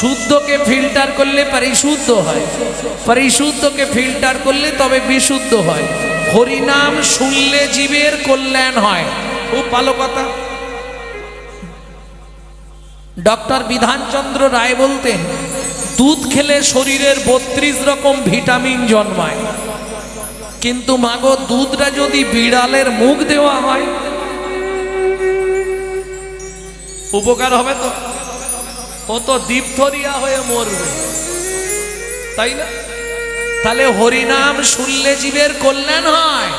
শুদ্ধকে filter করলে পরিশুদ্ধ হয়, পরিশুদ্ধকে ফিল্টার করলে তবে বিশুদ্ধ হয়। হরিনাম শুনলে জীবের কল্যাণ হয়। খুব ভালো কথা। ডক্টর বিধানচন্দ্র রায় বলতেন, দুধ খেলে শরীরের 32 রকম ভিটামিন জন্মায়, কিন্তু মাগো দুধটা যদি বিড়ালের মুখ দেওয়া হয় উপকার হবে তো? ও তো ডিপথোরিয়া হয়ে মরবে, তাই না? তাহলে হরিনাম শুনলে জীবের কল্যাণ হয়।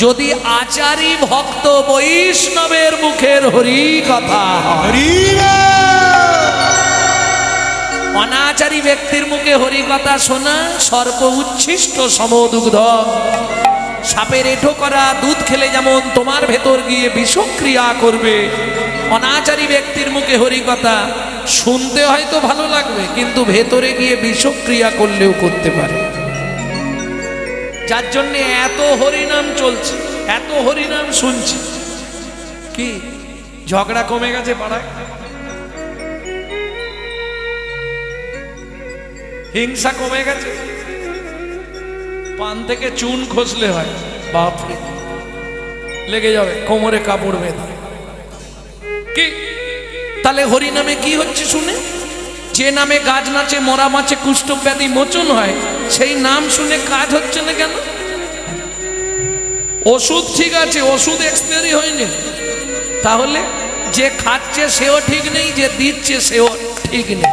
যদি আচারী ভক্ত বৈষ্ণবের মুখের হরি কথা, অনাচারী ব্যক্তির মুখে হরি কথা শোনা সর্প উচ্ছিষ্ট সমদুগ্ধ। সাপের এঁঠো করা দুধ খেলে যেমন তোমার ভেতর গিয়ে বিষক্রিয়া করবে, অনাচারী ব্যক্তির মুখে হরি কথা শুনতে হয়তো ভালো লাগবে, কিন্তু ভেতরে গিয়ে বিষক্রিয়া করলেও করতে পারে। যার জন্য এত হরিনাম চলছে, এত হরিনাম শুনছি। কি ঝগড়া কমে গেছে পাড়ায়? হিংসা কমে গেছে? পান থেকে চুন খসলে হয়, বাপরে লেগে যাবে, কোমরে কাপড় বেঁধে। কি তাহলে হরিনামে কি হচ্ছে শুনে? যে নামে গাছ নাচে, মরা মাছে কুষ্ঠ ব্যাধি মোচন হয়, সেই নাম শুনে কাজ হচ্ছে না কেন? ওষুধ ঠিক আছে, ওষুধ এক্সপায়ারি হয়নি, তাহলে যে খাচ্ছে সেও ঠিক নেই, যে দিচ্ছে সেও ঠিক নেই,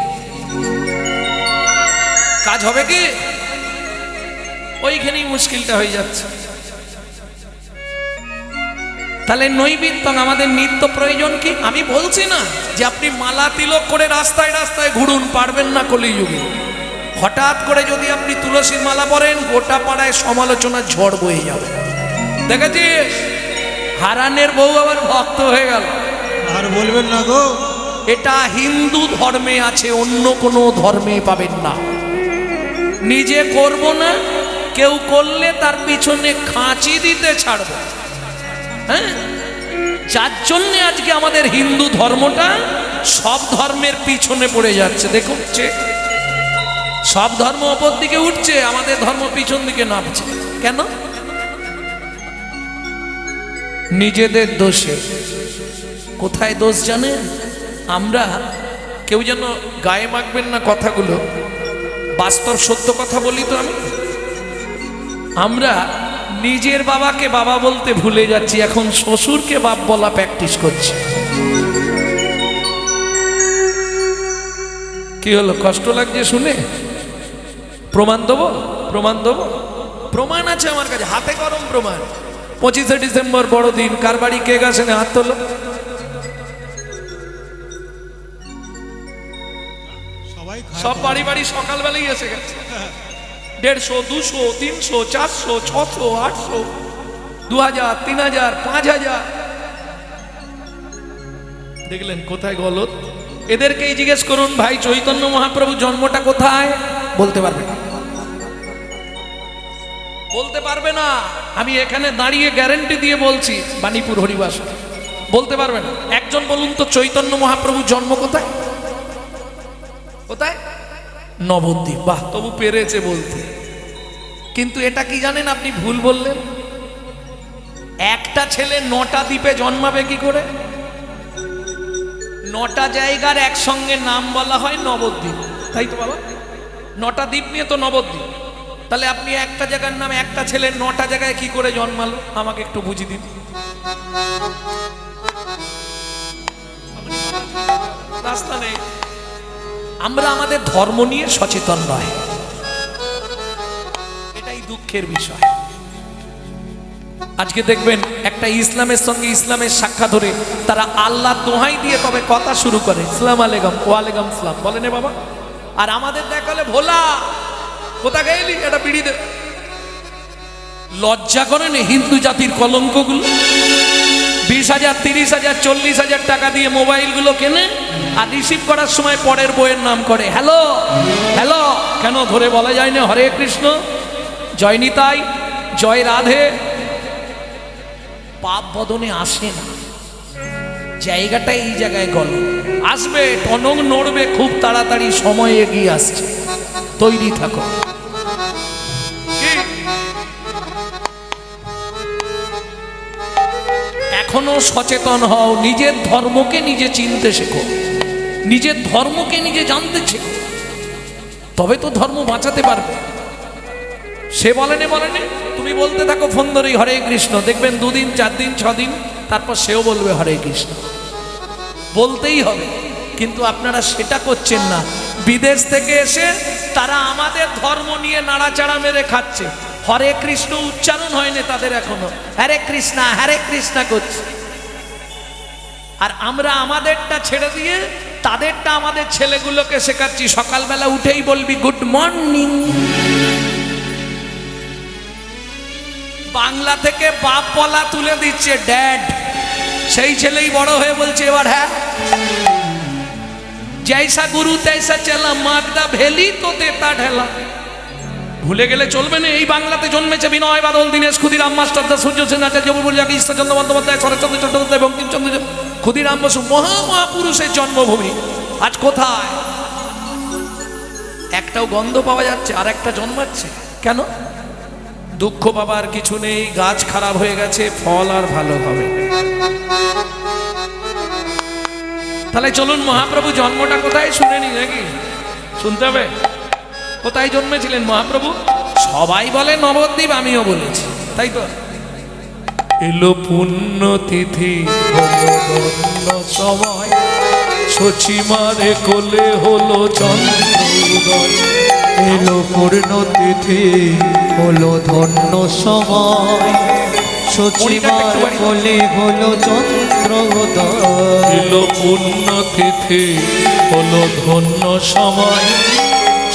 কাজ হবে কি? ওইখানেই মুশকিলটা হয়ে যাচ্ছে। তাহলে নৈবেদ্য আমাদের নিত্য প্রয়োজন কি? আমি বলছি না যে আপনি মালা তিলক করে রাস্তায় রাস্তায় ঘুরুন, পারবেন না কলিযুগে। হঠাৎ করে যদি আপনি তুলসীর মালা পরেন, গোটা পাড়ায় সমালোচনার ঝড় বয়ে যাবে। দেখেছিস হারানের বউ আবার ভক্ত হয়ে গেল, আর বলবেন না গো। এটা হিন্দু ধর্মে আছে, অন্য কোনো ধর্মে পাবেন না। নিজে করব না, কেউ করলে তার পিছনে খাঁচি দিতে ছাড়বো। হ্যাঁ, যার জন্য আজকে আমাদের হিন্দু ধর্মটা সব ধর্মের পিছনে পড়ে যাচ্ছে। দেখুন, সব ধর্ম ওপর দিকে উঠছে, আমাদের ধর্ম পিছন দিকে নামছে কেন? নিজেদের দোষে। কোথায় দোষ জানেন? আমরা কেউ যেন গায়ে মাখবেন না কথাগুলো, বাস্তব সত্য কথা বলি তো আমি। আমরা নিজের বাবাকে বাবা বলতে ভুলে যাচ্ছি, এখন শ্বশুরকে বাপ বলা প্র্যাকটিস করছি। কি হলো, কষ্ট লাগছে শুনে? প্রমাণ দেবো, প্রমাণ দেবো, প্রমাণ আছে আমার কাছে, হাতে গরম প্রমাণ। 25শে ডিসেম্বর বড়দিন, কার বাড়ি কেক আসেনি? হাত তোলো। সব বাড়ি বাড়ি সকালবেলাই এসে গেছে। 150, 200, 300, 400, 600, 800, 2000, 3000, 5000। দেখলেন কোথায় গলত? এদেরকেই জিজ্ঞেস করুন, ভাই চৈতন্য মহাপ্রভু জন্মটা কোথায়? বলতে পারবে না, বলতে পারবে না। আমি এখানে দাঁড়িয়ে গ্যারান্টি দিয়ে বলছি, বাণীপুর হরিবাস বলতে পারবে না। একজন বলুন তো, চৈতন্য মহাপ্রভুর জন্ম কোথায়? কোথায়? নবদ্বীপ। বাহ, তবু পেরেছে বলতে। কিন্তু এটা কি জানেন, আপনি ভুল বললেন। একটা ছেলে 9টা দ্বীপে জন্মাবে কি করে? 9টা জায়গার একসঙ্গে নাম বলা হয় নবদ্বীপ, তাই তো বাবা? 9টা দ্বীপ নিয়ে তো নবদ্বীপ। তাহলে আপনি একটা জায়গার নাম, একটা ছেলে 9টা জায়গায় কি করে জন্মালো? আমাকে একটু বুঝিয়ে দিন। রাস্তা নেই। আমরা আমাদের ধর্ম নিয়ে সচেতন নয়, এটাই দুঃখের বিষয়। আজকে দেখবেন একটা ইসলামের সঙ্গে ইসলামের সাক্ষা ধরে তারা আল্লাহ দোহাই দিয়ে তবে কথা শুরু করে, সালাম আলাইকুম, ওয়ালাইকুম সালাম বলে নে বাবা। আর আমাদের দেখালে ভোলা, কোথা গেলি, এটা বিড়ি দে। লজ্জা করেন হিন্দু জাতির কলঙ্কগুলো? 20,000, 30,000, 40,000 টাকা দিয়ে মোবাইলগুলো কেনে, আর রিসিভ করার সময় পরের বইয়ের নাম করে হ্যালো হ্যালো। কেন ধরে বলা যায় না হরে কৃষ্ণ, জয় নিতাই, জয় রাধে? পাপ বদনে আসে না, জায়গাটা এই জায়গায় গল আসবে, টনক নড়বে, খুব তাড়াতাড়ি সময় এগিয়ে আসছে, তৈরি থাকো। কি? এখনো সচেতন হও, নিজের ধর্মকে নিজে চিনতে শেখো, নিজের ধর্মকে নিজে জানতে শেখো, তবে তো ধর্ম বাঁচাতে পারবে। সে বলেনি তুমি বলতে থাকো ফোন ধরেই হরে কৃষ্ণ, দেখবেন 2 দিন 4 দিন 6 দিন তারপর সেও বলবে হরে কৃষ্ণ, বলতেই হবে। কিন্তু আপনারা সেটা করছেন না। বিদেশ থেকে এসে তারা আমাদের ধর্ম নিয়ে নাড়াচাড়া মেরে খাচ্ছে, হরে কৃষ্ণ উচ্চারণ হয়নি তাদের এখনো, হরে কৃষ্ণা করছে। আর আমরা আমাদেরটা ছেড়ে দিয়ে তাদেরটা আমাদের ছেলেগুলোকে শেখাচ্ছি, সকালবেলা উঠেই বলবি গুড মর্নিং। বাংলা থেকে বাপ বলা তুলে দিচ্ছে ড্যাড, সেই ছেলেই বড় হয়ে বলছে এবার হ্যাঁ, জৈসা গুরু তৈসা চেলা, মাগদা ভেলি তো দেতা ঢেলা। ভুলে গেলে চলবে না। এই বাংলাতে জন্মেছে বিনয় বাদল, দীনেশ ক্ষুদিরাম মাস্টার, দা সূর্য সেন, আচার্য বুলবুলিয়াকে, ঈশ্বরচন্দ্র বন্দ্যোপাধ্যায়, শরৎচন্দ্র চট্টোপাধ্যায়, বঙ্কিমচন্দ্র, ক্ষুদিরাম বসু, মহাপুরুষের জন্মভূমি। আজ কোথায় একটাও গন্ধ পাওয়া যাচ্ছে, আর একটা জন্মাচ্ছে কেন? দুঃখ পাবার কিছু নেই, গাছ খারাপ হয়ে গেছে, ফল আর ভালো হবে। তাহলে চলুন মহাপ্রভু জন্মটা কোথায় শুনে নি, নাকি শুনতে হবে? কোথায় জন্মেছিলেন মহাপ্রভু? সবাই বলে নবদ্বীপ, আমিও বলেছি, তাই তো। এলো পুণ্যতিথি ধন্য সময়, সচিমারে কোলে হলো চন্দ্রোদয়। এলো পূর্ণতিথি হলো ধন্য সময়, সচিমার কোলে হলো চন্দ্রোদয়। এলো পুণ্যতিথি হলো ধন্য সময়,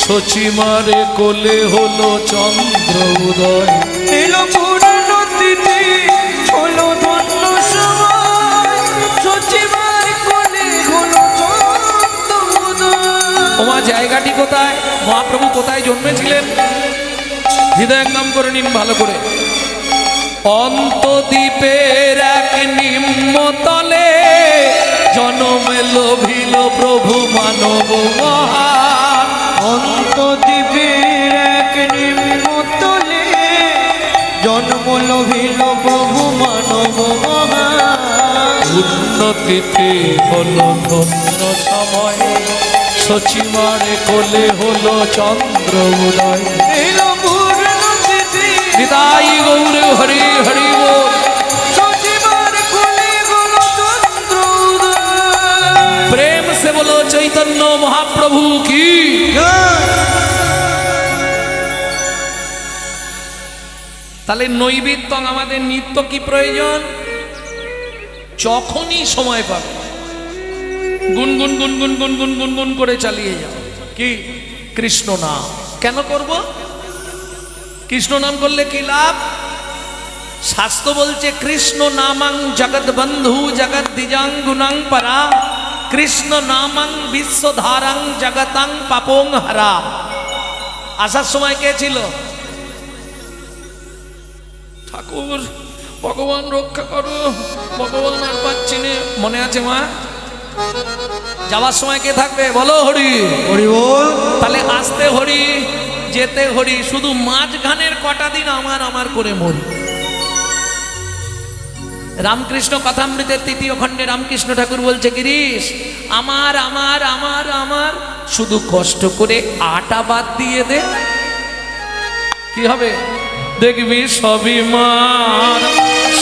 সচিমারে কোলে হলো চন্দ্র উদয়। এলো পূর্ণতিথি হলো ধন্য সময়, সচিমার কোলে হলো চন্দ্রোদয়। তোমার জায়গাটি কোথায়? মহাপ্রভু কোথায় জন্মেছিলেন? হৃদয়ঙ্গম করে নিন ভালো করে। অন্তদ্বীপের এক নিম্নতলে জনমে লোভিল প্রভু মানব মহান। অন্তদ্বীপের এক নিম্নতলে জন্ম লোভিল প্রভু মানব মহান। উন্নতিতে হলো ধন্য সময়, সচিমারে কোলে হলো চন্দ্র উদয়। এলো পূর্ণতিথি নিতাই গৌর হরি হরি বল। সচিমার কোলে হলো চন্দ্রোদয়। প্রেম সে বলো চৈতন্য মহাপ্রভু কি। তাহলে নৈবেদ্য আমাদের নিত্য কি প্রয়োজন? যখনই সময় পাবে গুনগুন গুনগুন গুনগুন গুনগুন করে চালিয়ে যাও। কি? কৃষ্ণ নাম। কেন করব? কৃষ্ণ নাম করলে কি লাভ? শাস্ত্র বলছে কৃষ্ণ নামাং জগৎ বন্ধু জগৎ দ্বিজাং গুণাং পরা, কৃষ্ণ নামাং বিশ্বধারাং জগতাং পাপং হারা। আসার সময় কে ছিল? ঠাকুর ভগবান রক্ষা করো, ভগবান আর পাচ্ছি না। মনে আছে মা? যাওয়ার সময় কে থাকবে বলো? হরি হরি বল। তাহলে আসতে হরি, যেতে হরি, শুধু মাঝখানের কটা দিন আমার আমার করে মরি। রামকৃষ্ণ কথামৃতের 3য় খণ্ডে রামকৃষ্ণ ঠাকুর বলছে গিরিশ আমার আমার আমার আমার, শুধু কষ্ট করে আটা বাদ দিয়ে দে, কি হবে? দেখবি সবই মার,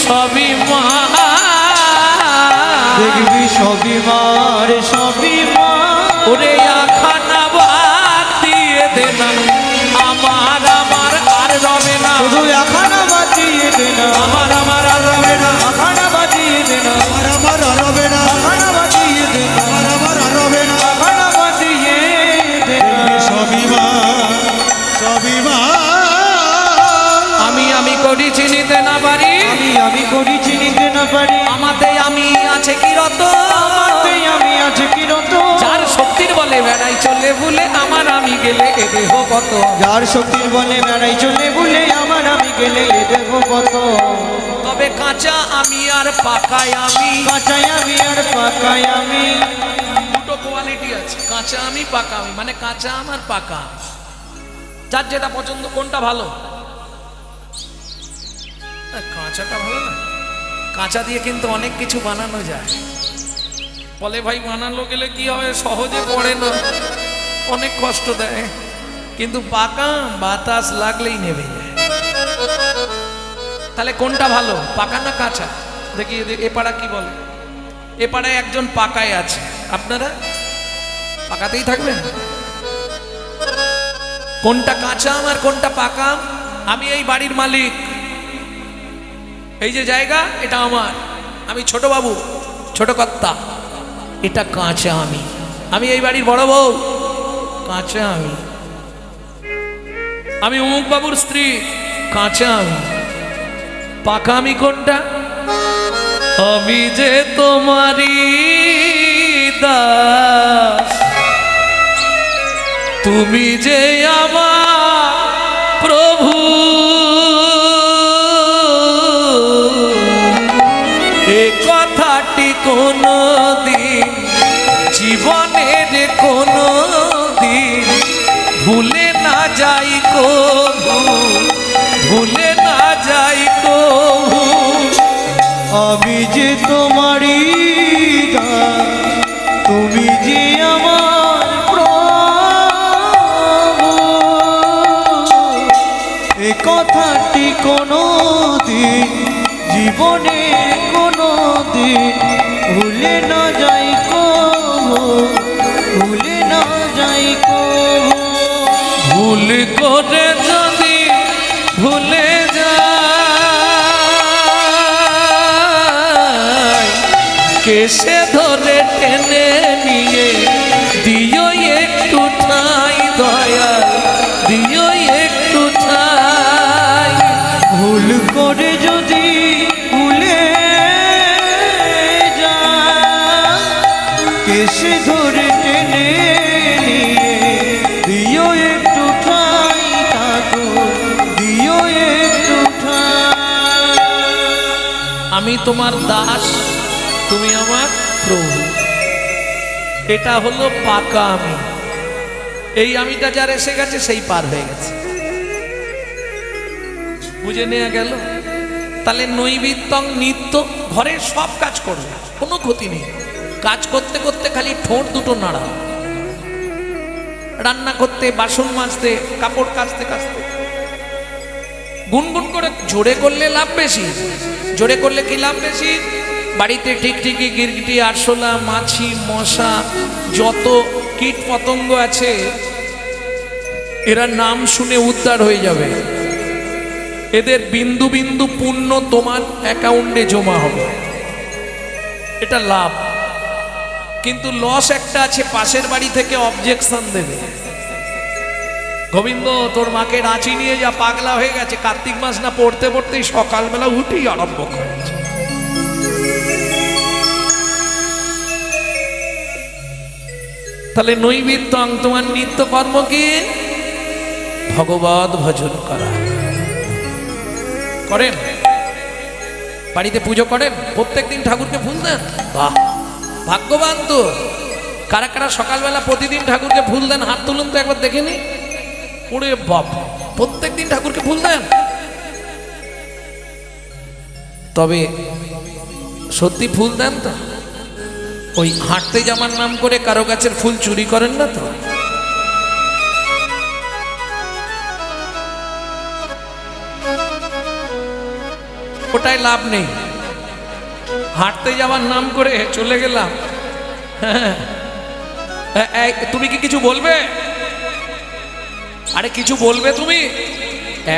সবই মার, দেখবি সবই মার, সবই মার। ওরে আখানা বাদ দিয়ে দে না, আমার আমার আর রবে না, শুধু আখানা বাজিয়ে দে না, আমার আমার আর রবে না, আখানা বাজিয়ে দে না, আমার আমার আর হবে না, আখানা বাজিয়ে দে না, আমার আমার আর হবে না, আখানা বাজিয়ে দে না। সবই মার, সবই মার। আমি আমি করি চিনিতে না পারি, আমি করি চিনিতে না পারি, আমাতে আমি আছে কি রত, আমাতে আমি আছে কি রত। যার শক্তির বলে বেড়াই চলে ভুলে, আমার আমি গেলে এ দেহ কত। যার শক্তির বলে বেড়াই চলে ভুলে, আমার আমি গেলে এ দেহ কত। হবে কাঁচা আমি আর পাকায় আমি। কাঁচাই আমি আর পাকাই আমি। দুটো কোয়ালিটি আছে, কাঁচা আমি পাকা আমি, মানে কাঁচা আম আর পাকা আম। যার যেটা পছন্দ, কোনটা ভালো? কাঁচাটা ভালো না? কাঁচা দিয়ে কিন্তু অনেক কিছু বানানো যায়। বলে ভাই বানানো গেলে কি হয়, সহজে পড়ে না, অনেক কষ্ট দেয়। কিন্তু পাকা বাতাস লাগলেই নেবে যায়। তাহলে কোনটা ভালো, পাকা না কাঁচা? দেখি এ পাড়া কি বলে। এ পাড়ায় একজন পাকায় আছে, আপনারা পাকাতেই থাকবেন? কোনটা কাঁচা আম আর কোনটা পাকা আম? আমি এই বাড়ির মালিক, এই যে জায়গা এটা আমার, আমি ছোট বাবু, ছোট কর্তা, এটা কাঁচা আমি। আমি এই বাড়ির বড় বউ, কাঁচা আমি। আমি অমুক বাবুর স্ত্রী, কাঁচা আমি। পাকা আমি কোনটা? আমি যে তোমারই দাস, তুমি যে আমার প্রভু, এ কথাটি কোনো দিন জীবনের কোনো দিন ভুলে না যাই কভু, ভুলে না যাই কভু। আমি যে তোমারই দাস, তুমি যে আমার প্রভু, এ কথাটি কোনো দিন জীবনে কোনো দিন ভুলে না যাই কভু, ভুলে না যাই কভু। ভুল করে যদি ভুলে যাই, কেসে ধরে টেনে নিয়ে দিও একটু ঠাই দয়া, দিও একটু ঠাই। ভুল করে যদি ভুলে যায়, কেসে ধরে টেনে নিয়ে দিও একটু ঠাই ঠাকুর, দিও একটু ঠাই। আমি তোমার দাস, তুমি আমার প্রভু, এটা হলো পাকা আমি। এই আমিটা যার এসে গেছে সেই পার হয়ে গেছে, বুঝে নেওয়া গেল। তাহলে নৈবিত্যং নিত্য, ঘরের সব কাজ করবে, কোনো ক্ষতি নেই। কাজ করতে করতে খালি ঠোঁট দুটো নাড়া, রান্না করতে, বাসন মাজতে, কাপড় কাচতে কাচতে গুনগুন করে। জোরে করলে লাভ বেশি। জোরে করলে কি লাভ বেশি? বাড়িতে টিকটিকি, গিরগিটি, আরশোলা, মাছি, মশা, যত কীট পতঙ্গ আছে এরা নাম শুনে উদ্ধার হয়ে যাবে। এদের বিন্দু বিন্দু পুণ্য তোমার অ্যাকাউন্টে জমা হবে, এটা লাভ। কিন্তু লস একটা আছে, পাশের বাড়ি থেকে অবজেকশন দেবে, গোবিন্দ তোর মাকে রাঁচি নিয়ে যা, পাগলা হয়ে গেছে। কার্তিক মাস না পড়তে পড়তেই সকালবেলা উঠেই আরম্ভ করেছে। তাহলে নৈবিত্যং, তোমার নিত্য কর্ম কি? ভগবত ভজন করা। করেন? বাড়িতে পুজো করেন? প্রত্যেকদিন ঠাকুরকে ফুল দেন? বাহ, ভাগ্যবান তো। কারা কারা সকালবেলা প্রতিদিন ঠাকুরকে ফুল দেন? হাত তুলুন তো একবার দেখে নি। ওরে বাপ, প্রত্যেকদিন ঠাকুরকে ফুল দেন? তবে সত্যি ফুল দেন তো? ওই হাঁটতে যাওয়ার নাম করে কারো গাছের ফুল চুরি করেন না তো? ওটাই লাভ নেই। হাঁটতে যাওয়ার নাম করে চলে গেলাম, তুমি কি কিছু বলবে? আরে কিছু বলবে তুমি?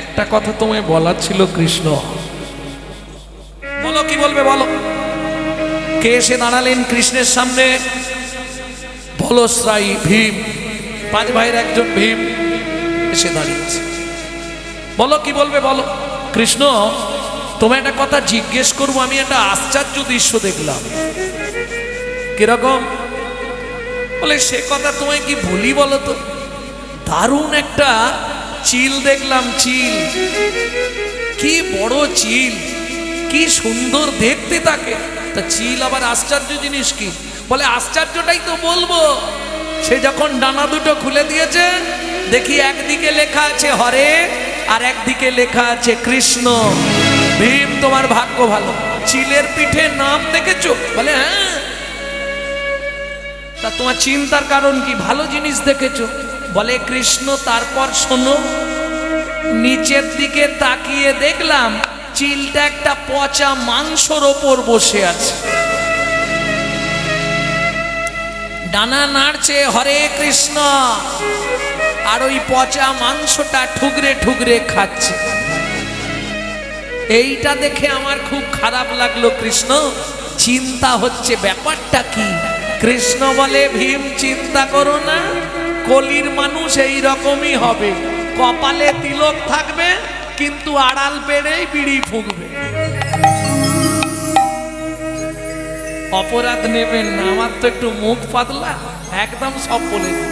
একটা কথা তোমায় বলার ছিল কৃষ্ণ। বলো, কি বলবে বলো। কে এসে দাঁড়ালেন কৃষ্ণের সামনে? বলশ্রায়ী ভীম, 5 ভাইয়ের একজন ভীম এসে দাঁড়িয়েছে। বলো, কি বলবে বলো। কৃষ্ণ, তোমায় একটা কথা জিজ্ঞেস করবো। আমি একটা আশ্চর্য দৃশ্য দেখলাম। কিরকম? বলে সে কথা তোমায় কি বলি বলো তো। দারুণ একটা চিল দেখলাম, চিল, কি বড় চিল। কি সুন্দর দেখতে তাকে। তা চিল আবার আশ্চর্য জিনিস কি? বলে আশ্চর্যটাই তো বলবো। সে যখন ডানা দুটো খুলে দিয়েছে, দেখি একদিকে লেখা আছে হরে আর একদিকে লেখা আছে কৃষ্ণ। ভীম তোমার ভাগ্য ভালো, চিলের পিঠে নাম দেখেছো? বলে হ্যাঁ। তা তোমার চিন্তার কারণ কি? ভালো জিনিস দেখেছো? বলে কৃষ্ণ। তারপর শোনো, নিচের দিকে তাকিয়ে দেখলাম চিলটা একটা পচা মাংসর ওপর বসে আছে, ডানা নাড়ছে হরে কৃষ্ণ, আর ওই পচা মাংসটা ঠুকরে ঠুকরে খাচ্ছে। এইটা দেখে আমার খুব খারাপ লাগলো। কৃষ্ণ চিন্তা হচ্ছে ব্যাপারটা কি? কৃষ্ণ বলে ভীম চিন্তা করো না, কলির মানুষ এই রকমই হবে, কপালে তিলক থাকবে কিন্তু আড়াল পেড়েই বিড়ি ফুঁকবে। অপরাধ নেবেন না, আমার তো একটু মুখ পাতলা, একদম সব বলে দিই।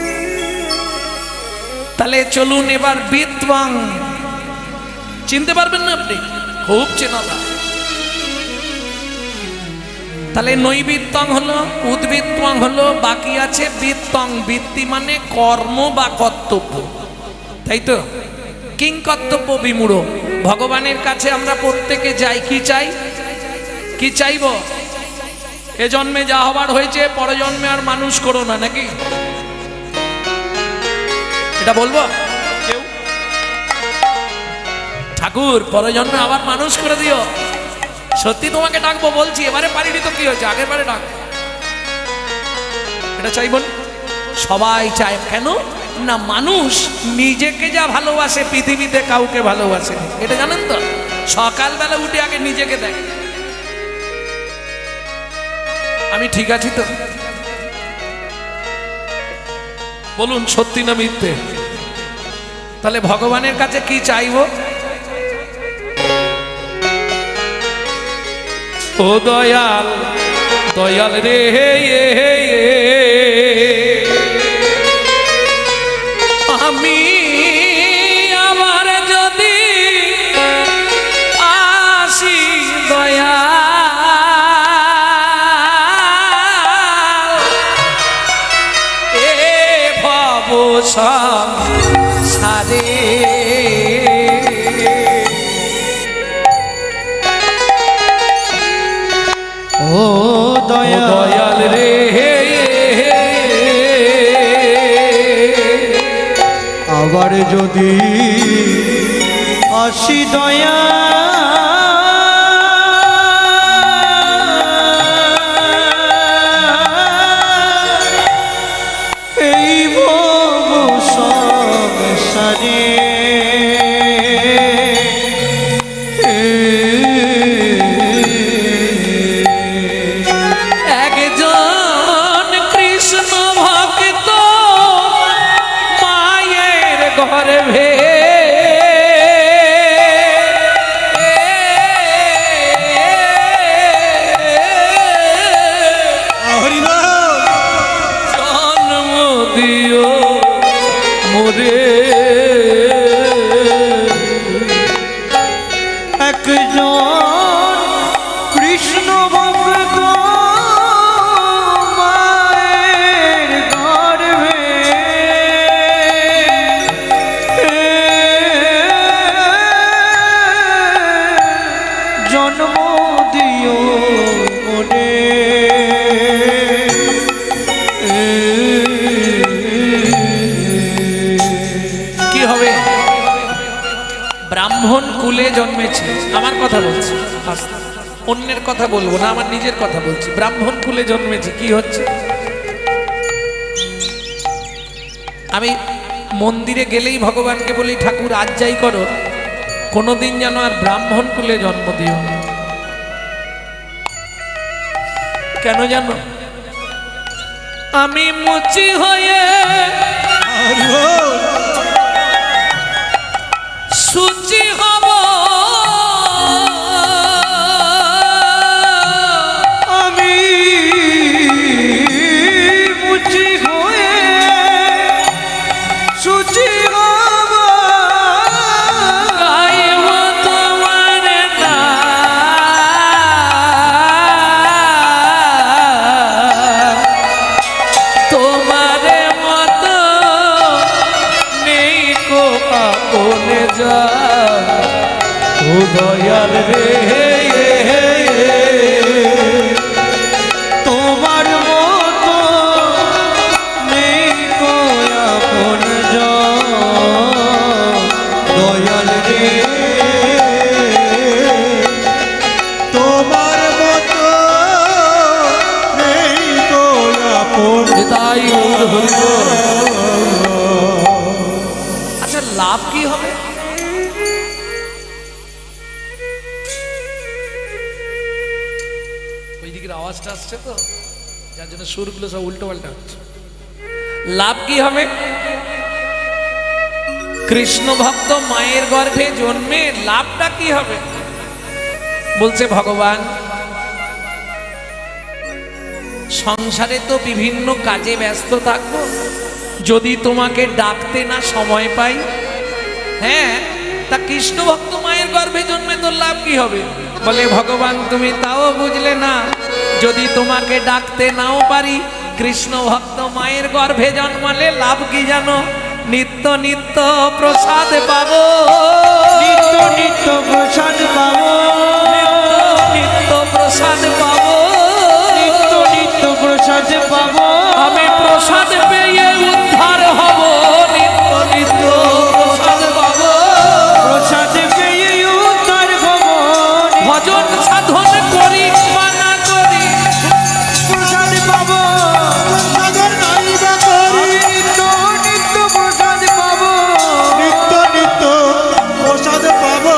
তাহলে চলুন এবার বিত্বাং, চিনতে পারবেন না আপনি? খুব চেনা। তাহলে নৈবিত্তং হলো, উদ্বৃত্তং হলো, বাকি আছে বৃত্তং। বৃত্তি মানে কর্ম বা কর্তব্য, তাই তো? কিং কর্তব্য বিমূঢ়। ভগবানের কাছে আমরা প্রত্যেকে যাই, কি চাই? কি চাইব? এ জন্মে যা হবার হয়েছে পরে জন্মে আর মানুষ করো না, নাকি? এটা বলবো কেউ? ঠাকুর পরে জন্মে আবার মানুষ করে দিও। সত্যি তোমাকে ডাকবো বলছি, এবারে পারিনি তো কি হয়েছে, আগের বারে ডাক। এটা চাইব না? সবাই চায়। কেন না? মানুষ নিজেকে যা ভালোবাসে পৃথিবীতে কাউকে ভালোবাসে, এটা জানেন তো? সকালবেলা উঠে আগে নিজেকে দেখ, আমি ঠিক আছি তো? বলুন সত্যি না মিথ্যে? তাহলে ভগবানের কাছে কি চাইব? ও দয়াল, দয়াল রে, আমি আমার যদি আসি দয়াল, এ ভব সংসারে ও দয়াল রে, আবার যদি আসি দয়া, এই ভব সংসারে একজন কৃষ্ণ ভক্ত মায়ের গর্ভে জন্ম দিও মোরে, একজন কৃষ্ণ ভক্ত মায়ের গর্ভে জন্ম দিও মনে। কি হবে? ব্রাহ্মণ কুলে জন্মেছে, আমার কথা বলছি, অন্যের কথা বলবো না, আমার নিজের কথা বলছি। ব্রাহ্মণ কুলে জন্মেছে, কি হচ্ছে? আমি মন্দিরে গেলেই ভগবানকে বলি ঠাকুর আজ যাই করো, কোনোদিন যেন আর ব্রাহ্মণ কুলে জন্ম দিও না। কেন জানো? আমি মুচি হয়ে সুচি হব, আমি মুচি হয়ে সুচি হব, গাইব তোমার নাম। আপনে যান ও দয়াল রে, তোমার মতো নেই কো আপন জন, দয়াল রে তোমার মতো নেই কো আপন তাই গৌর হরি বল। আচ্ছা লাভ কি হবে? ওইদিকের আওয়াজটা আসছে তো, যার জন্য সুরগুলো সব উল্টো পাল্টা হচ্ছে। লাভ কি হবে? কৃষ্ণ ভক্ত মায়ের গর্ভে জন্মে লাভটা কি হবে? বলছে ভগবান, সংসারে তো বিভিন্ন কাজে ব্যস্ত থাকবো, যদি তোমাকে ডাকতে না সময় পাই, হ্যাঁ তা কৃষ্ণ ভক্ত মায়ের গর্ভে জন্মে তোর লাভ কি হবে? বলে ভগবান তুমি তাও বুঝলে না, যদি তোমাকে ডাকতে নাও পারি, কৃষ্ণ ভক্ত মায়ের গর্ভে জন্মালে লাভ কি জানো? নিত্য নিত্য প্রসাদ পাবো, নিত্য নিত্য প্রসাদ পাবো, নিত্য প্রসাদ পাবো, নিত্য নিত্য প্রসাদ পাবো, আমি প্রসাদ পেয়ে উদ্ধার হব, নিত্য নিত্য প্রসাদ পাবো, প্রসাদ পেয়ে উদ্ধার হব, ভজন সাধন করি বা না করি, প্রসাদ পাবো, সাধন নাই বা করি, নিত্য নিত্য প্রসাদ পাবো, নিত্য নিত্য প্রসাদ পাবো।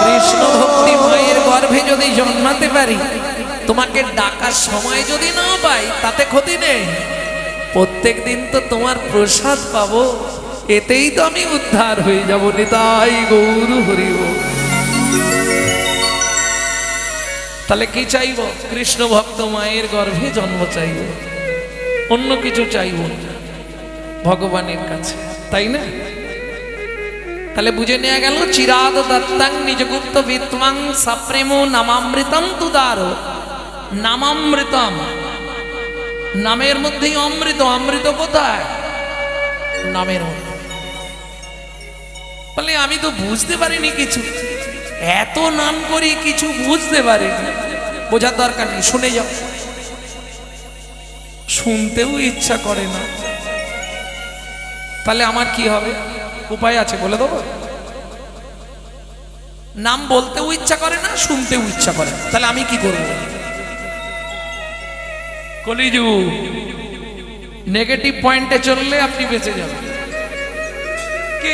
কৃষ্ণ ভক্তি মায়ের গর্ভে যদি জন্মাতে পারি, তোমাকে ডাকার সময় যদি না পাই তাতে ক্ষতি নেই, প্রত্যেক দিন তো তোমার প্রসাদ পাবো, এতেই তো আমি উদ্ধার হয়ে যাব। নিতাই গৌর হরি বল। তাহলে কি চাইব? কৃষ্ণ ভক্ত মায়ের গর্ভে জন্ম চাইব, অন্য কিছু চাইব ভগবানের কাছে, তাই না? তাহলে বুঝে নেওয়া গেল, চিরাদ দত্তাং নিজগুপ্ত বিত্বাং সপ্রেম নামামৃতম তুদার। নামামৃতম, নামের মধ্যেই অমৃত। অমৃত কোথায়? নামের মধ্যে। বলে আমি তো বুঝতে পারিনি কিছু, এত নাম করি কিছু বুঝতে পারিনি। বোঝার দরকার নেই, শুনে যাও। শুনতেও ইচ্ছা করে না, তাহলে আমার কি হবে? উপায় আছে, বলে দেবো। নাম বলতেও ইচ্ছা করে না, শুনতেও ইচ্ছা করে না, তাহলে আমি কি করব? কলিযুগ নেগেটিভ পয়েন্টে চললে আপনি বেঁচে যাবেন। কি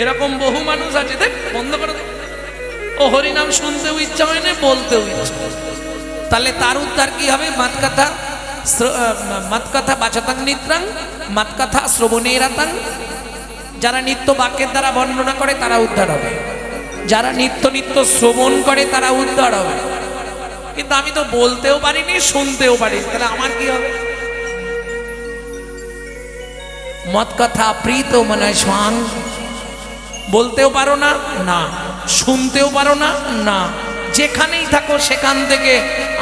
এরকম বহু মানুষ আছে, দেখ বন্ধ করে দেখ, ও হরিনাম শুনতেও ইচ্ছা হয় না, বলতেও ইচ্ছা, তাহলে তার উদ্ধার কি হবে? মাতকথা বাচতাং নিত্রাং মাতকথা শ্রবণেরাতাং। যারা নিত্য বাক্যের দ্বারা বর্ণনা করে তারা উদ্ধার হবে, যারা নিত্য নিত্য শ্রবণ করে তারা উদ্ধার হবে। কিন্তু আমি তো বলতেও পারিনি, শুনতেও পারিনি, তাহলে আমার কি হবে? মত কথা প্রীত মনে স্বাং। বলতেও পারো না, না শুনতেও পারো না, না যেখানেই থাকো সেখান থেকে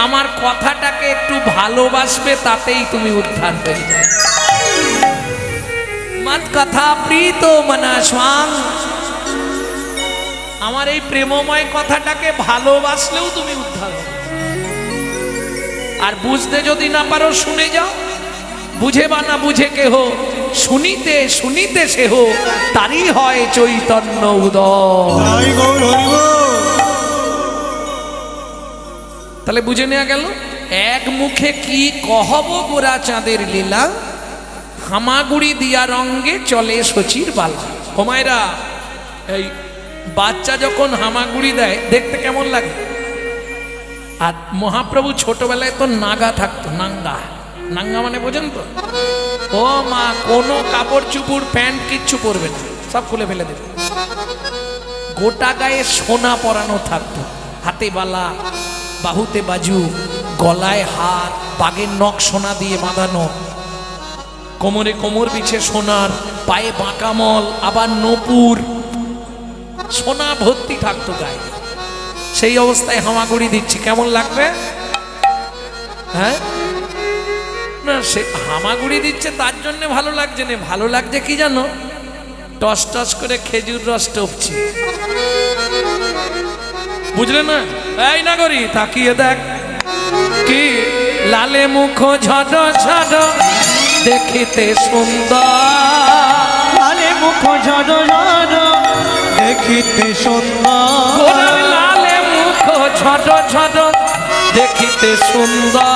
আমার কথাটাকে একটু ভালোবাসবে, তাতেই তুমি উদ্ধার হয়ে যাবে। মত কথা প্রীত মনা স্বাং। আমার এই প্রেমময় কথাটাকে ভালোবাসলেও তুমি উদ্ধার হবে। আর বুঝতে যদি না পারো, শুনে যাও। বুঝে বা না বুঝে কেহ, শুনিতে শুনিতে সেহ, তারই হয় চৈতন্য উদয়। তাহলে বুঝে নেওয়া গেল, এক মুখে কি কহব গোরা চাঁদের লীলা, হামাগুড়ি দিয়া রঙ্গে চলে শচীর বালা। ও মায়েরা, এই বাচ্চা যখন হামাগুড়ি দেয় দেখতে কেমন লাগে? আর মহাপ্রভু ছোটবেলায় তো নাগা থাকতো, নাঙ্গা। নাঙ্গা মানে বোঝেন তো? ও মা, কোনো কাপড় চুপুর প্যান্ট কিচ্ছু পরবে না, সব খুলে ফেলে দেবে। গোটা গায়ে সোনা পরানো থাকতো, হাতে বালা, বাহুতে বাজু, গলায় হাত, বাগের নখ সোনা দিয়ে বাঁধানো, কোমরে কোমর বিছে সোনার, পায়ে বাঁকামল, আবার নপুর, সোনা ভর্তি থাকতো গায়ে। সেই অবস্থায় হামাগুড়ি দিচ্ছি, কেমন লাগবে? হ্যাঁ না, সে হামাগুড়ি দিচ্ছে তার জন্য ভালো লাগছে না, ভালো লাগছে কি জানো? টস টস করে খেজুর রস টপছি, বুঝলে না? এই নাগরি তাকিয়ে দেখ, কি লালে মুখ ঝড় ঝড় দেখিতে সুন্দর, লালে মুখ ঝড় ঝড় দেখিতে সুন্দর, ওরে লালে মুখ ঝড় ঝড় দেখিতে সুন্দর,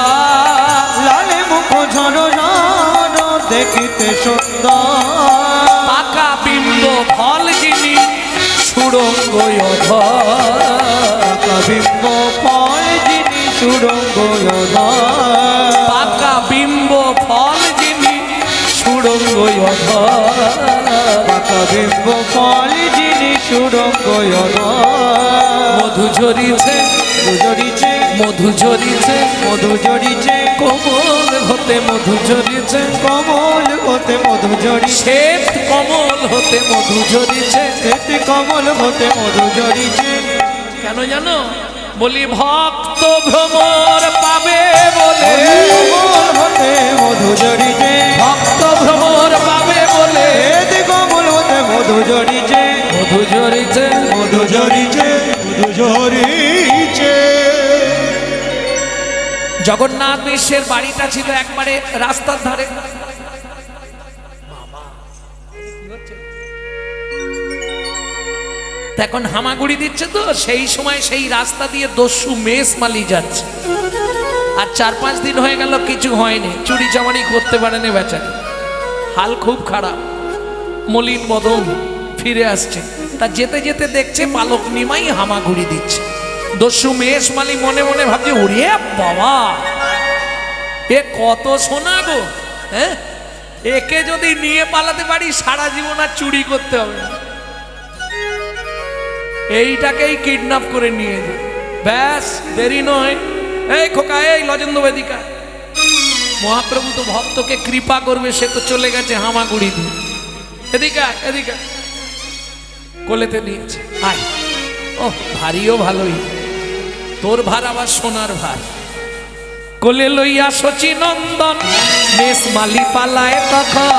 লালে মুখ ঝড় ঝড় দেখিতে সুন্দর, পাকা বিম্ব ফল যিনি সুরঙ্গ বিম্ব ফল যিনি সুরঙ্গ, পাকা বিম্ব ফল যিনি সুরঙ্গ, বিম্ব ফল যিনি সুরঙ্গ, মধু ঝরিছে ঝরিছে মধু ঝরিছে মধু ঝরিছে, কোমল হতে মধু ঝরিছে, কমল হতে মধু ঝরিছে, শ্বেত কমল হতে মধু ঝরিছে। শ্বেত কমল হতে মধু ঝরিছে, কেন জানো? বলি ভক্ত ভ্রমর পাবে বলে, কমল হতে মধু ঝরিছে, ভক্ত ভ্রমর পাবে বলে শ্বেত কমল হতে মধু ঝরিছে, মধু ঝরিছে। মধু ঝরিছে, মধু ঝরিছে। জগন্নাথ মিশ্রের বাড়িটা ছিল একবারে রাস্তার ধারে। এখন হামাগুড়ি দিচ্ছে তো, সেই সময় সেই রাস্তা দিয়ে দস্যু মেষ মালি যাচ্ছে। আর 4-5 দিন হয়ে গেল, কিছু হয়নি, চুরি চামারি করতে পারেনি বেচারি, হাল খুব খারাপ। মলিন বদন ফিরে আসছে, তা যেতে যেতে দেখছে পালক নিমাই হামাগুড়ি দিচ্ছে। দস্যু মেষ মালি মনে মনে ভাবছে, ওরে বাবা, এ কত সোনা গো, হ্যাঁ, একে যদি নিয়ে পালাতে পারি সারা জীবন আর চুরি করতে হবে না, এইটাকেই কিডন্যাপ করে নিয়ে যায়। ব্যাস দেরি নয়, এই খোকা, এই লজেন্দ্র বেদিকা, মহাপ্রভু তো ভক্তকে কৃপা করবে, সে তো চলে গেছে হামাগুড়ি দিয়ে। এদিকা এদিকা, কোলেতে নিয়েছে, আয়। ও ভারীও ভালোই, তোর ভার আবার সোনার ভার। কোলে লইয়া শচী নন্দন মেষ মালি পালায় তখন,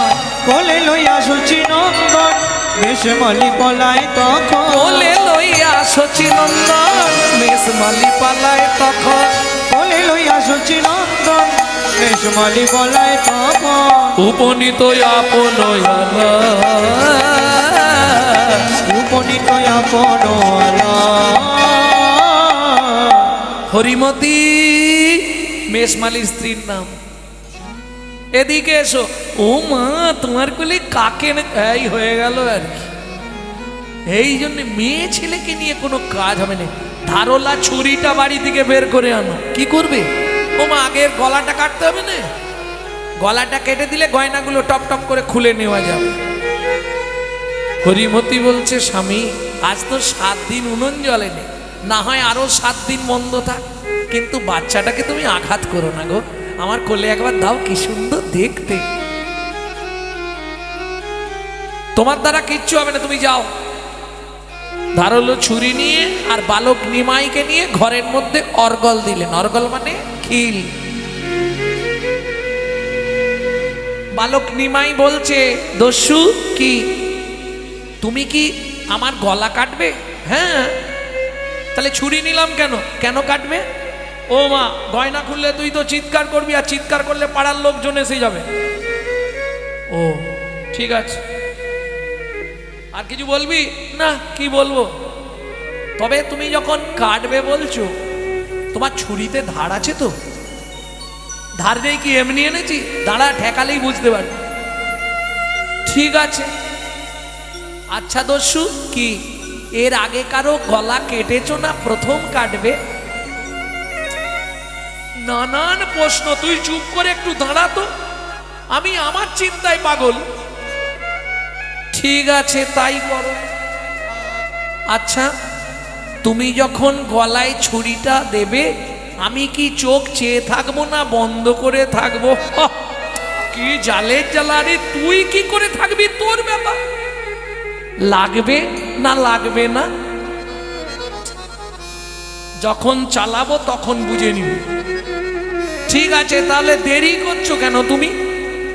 কোলে লইয়া সচি নন্দন বেশ মালি পলায় তখন, কোলে লইয়া শচী নন্দন মেষ মালি পালায় তখন, কোলে লইয়া সচি নন্দন বেশ মালি পলায় তখন, উপনীত আপন উপনীত আপন হরিমতি মেষমালির স্ত্রীর নাম। এদিকে এসো। ও মা, তোমার কোলে কাকে এই হয়ে গেল আর কি। এই জন্য মেয়ে ছেলেকে নিয়ে কোনো কাজ হবে না। ধারলা ছুরিটা বাড়ি থেকে বের করে আনো। কি করবে? ও মা, আগের গলাটা কাটতে হবে না, গলাটা কেটে দিলে গয়নাগুলো টপ টপ করে খুলে নেওয়া যাবে। হরিমতি বলছে, স্বামী আজ তো 7 দিন উনুন জ্বলে নেই, না হয় আরো 7 দিন বন্ধ থাক, কিন্তু বাচ্চাটাকে তুমি আঘাত করো না গো, আমার কোলে একবার দাও, কি সুন্দর দেখতে। তোমার দ্বারা কিচ্ছু হবে না, তুমি যাও। ধারালো ছুরি নিয়ে আর বালক নিমাইকে নিয়ে ঘরের মধ্যে অর্গল দিলেন। অর্গল মানে খিল। বালক নিমাই বলছে, দস্যু কি তুমি কি আমার গলা কাটবে? হ্যাঁ। তাহলে ছুরি নিলাম কেন? কেন কাটবে? ও মা, গয়না খুললে তুই তো চিৎকার করবি, আর চিৎকার করলে পাড়ার লোকজন এসে যাবে। ও ঠিক আছে, আর কিছু বলবি না? কি বলবো, তবে তুমি যখন কাটবে বলছো, তোমার ছুরিতে ধার আছে তো? ধার নেই কি এমনি এনেছি? দাঁড়া, ঠেকালেই বুঝতে পারবে। ঠিক আছে। আচ্ছা দস্যু, কি এর আগে কারো গলা কেটেছো না প্রথম কাটবে? নানান প্রশ্ন, তুই চুপ করে একটু দাঁড়া তো, আমি আমার চিন্তায় পাগল। ঠিক আছে, তাই করো। আচ্ছা, তুমি যখন গলায় ছুরিটা দেবে, আমি কি চোখ চেয়ে থাকবো না বন্ধ করে থাকবো? কি জালের জ্বালা রে, তুই কি করে থাকবি, তোর ব্যাপার। লাগবে না লাগবে না, যখন চালাবো তখন বুঝে নিব। ঠিক আছে, তাহলে দেরি করছো কেন? তুমি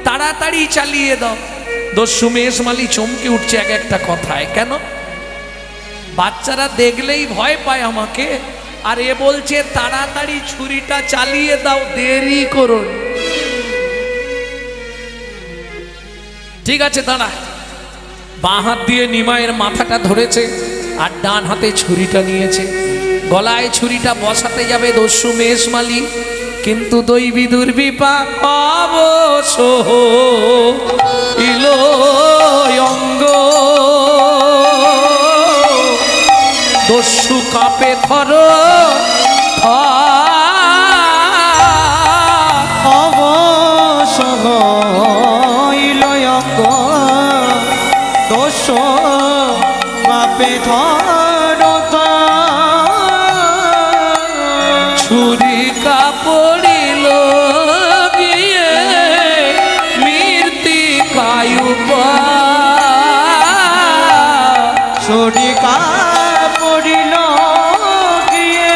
তাড়াতাড়ি চালিয়ে দাও। দস্যু মেষমালি চমকে উঠছে এক একটা কথায়। কেন? বাচ্চারা দেখলেই ভয় পায় আমাকে, আর এ বলছে তাড়াতাড়ি ছুরিটা চালিয়ে দাও, দেরি করো। ঠিক আছে দাঁড়া। বাঁ হাত দিয়ে নিমাইয়ের মাথাটা ধরেছে আর ডান হাতে ছুরিটা নিয়েছে। গলায় ছুরিটা বসাতে যাবে দস্যু মেষমালি, কিন্তু দৈবী দুর্বিপাক অবশ্য ইলো অঙ্গ। দস্যু কাপে থর অবশ্য হইল অঙ্গ। দস্যু কাপে থর ছুরি কাপড়িল গিয়ে মৃত্তিকায় ছুরি কাপড়িল গিয়ে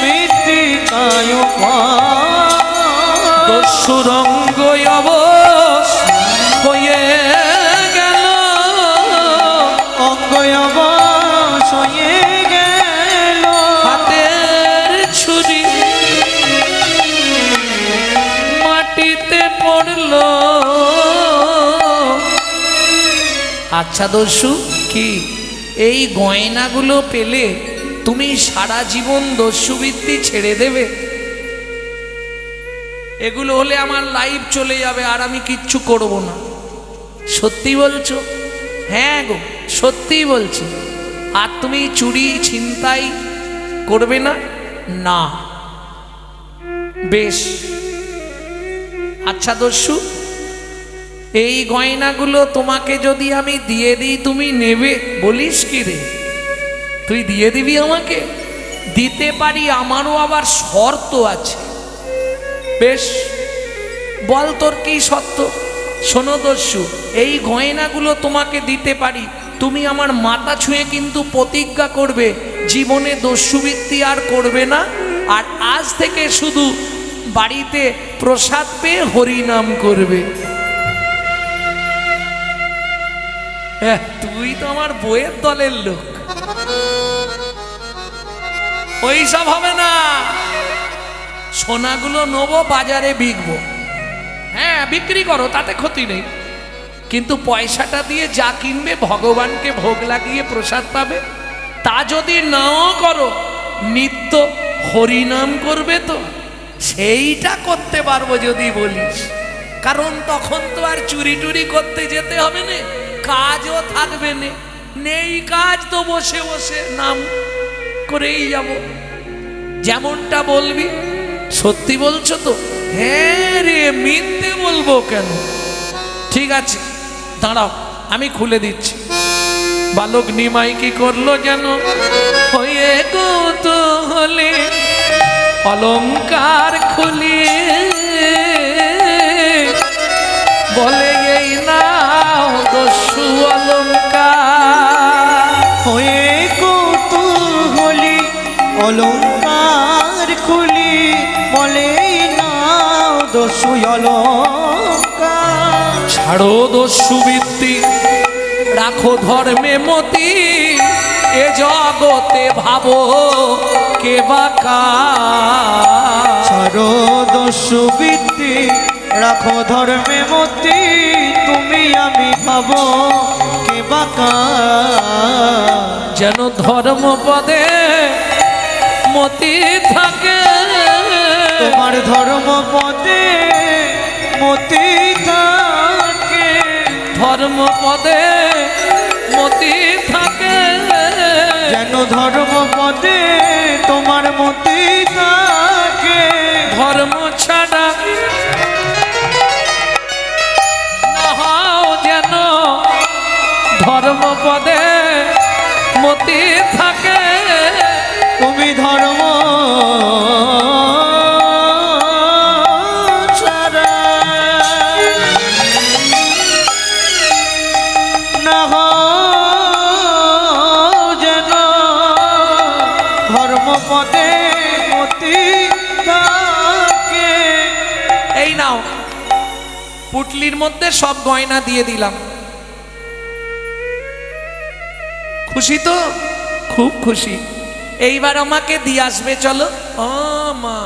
মৃত্তিকায় দস্যুরঙ্গ অবশ হয়ে গেল, অঙ্গ অবশ হয়ে গেল। হাতের ছুরি মাটিতে পড়ল। আচ্ছা দস্যু, কি এই গয়নাগুলো পেলে তুমি সারা জীবন দস্যুবৃত্তি ছেড়ে দেবে? এগুলো হলে আমার লাইফ চলে যাবে আর আমি কিচ্ছু করব না। সত্যি বলছো? হ্যাঁ গো, সত্যি বলছি। আর তুমি চুরি ছিনতাই করবে না? না। বেশ। আচ্ছা দস্যু, এই গয়নাগুলো তোমাকে যদি আমি দিয়ে দিই তুমি নেবে? বলিস কি রে, তুই দিয়ে দিবি আমাকে? দিতে পারি, আমারও আবার শর্ত আছে। বেশ, বল তোর কি শর্ত? শোনো দস্যু, এই গয়নাগুলো তোমাকে দিতে পারি, তুমি আমার মাথা ছুঁয়ে কিন্তু প্রতিজ্ঞা করবে জীবনে দস্যুবৃত্তি আর করবে না, আর আজ থেকে শুধু বাড়িতে প্রসাদ পেয়ে হরিনাম করবে। তুই তো আমার বইয়ের দলের লোক। ওইসব হবে না। সোনাগুলো নেবো, বাজারে বিকবো। হ্যাঁ, বিক্রি করো, তাতে ক্ষতি নেই, কিন্তু পয়সাটা দিয়ে যা কিনবে ভগবানকে ভোগ লাগিয়ে প্রসাদ পাবে। তা যদি নাও করো, নিত্য হরিনাম করবে তো সেইটা করতে পারবো যদি বলিস। কারণ তখন তো আর চুরি টুরি করতে যেতে হবে না, কাজও থাকবে না। নেই কাজ তো বসে বসে নাম করেই যাব। যেমনটা বলবি। সত্যি বলছো তো? হ্যাঁ রে, মিথ্যে বলবো কেন? ঠিক আছে দাঁড়াও, আমি খুলে দিচ্ছি। বালক নিমাই কি করলো যেন, হয়ে কৌতূহলে অলংকার খুলিয়ে বলে এই নাও দস্যু অলংকার। হয়ে কৌতূহলী অলংকার খুলি বলে নাও দস্যু অলংকার। ছাড়ো দস্যুবৃত্তি, রাখো ধর্মে মতি, এ জগতে ভাবো কে বাকা। ছাড়ো দস্যুবৃত্তি, রাখো ধর্মে মতি, তুমি আমি ভাবো কে বাকা। যেন ধর্ম পদে মতি থাকে, তোমার ধর্ম পদে মতি থাকে। ধর্ম পদে মতি থাকে, যেন ধর্ম পদে তোমার মতি থাকে। ধর্ম ছাড়া না হও যেন ধর্ম পদে মতি থাকে। তুমি ধর্ম ছাড়া না হও যেন ধর্ম পদে মতি থাকে। এই নাও, পুটলির মধ্যে সব গয়না দিয়ে দিলাম। খুশি তো? খুব খুশি। এইবার আমাকে দিয়ে আসবে, চলো। ও মা,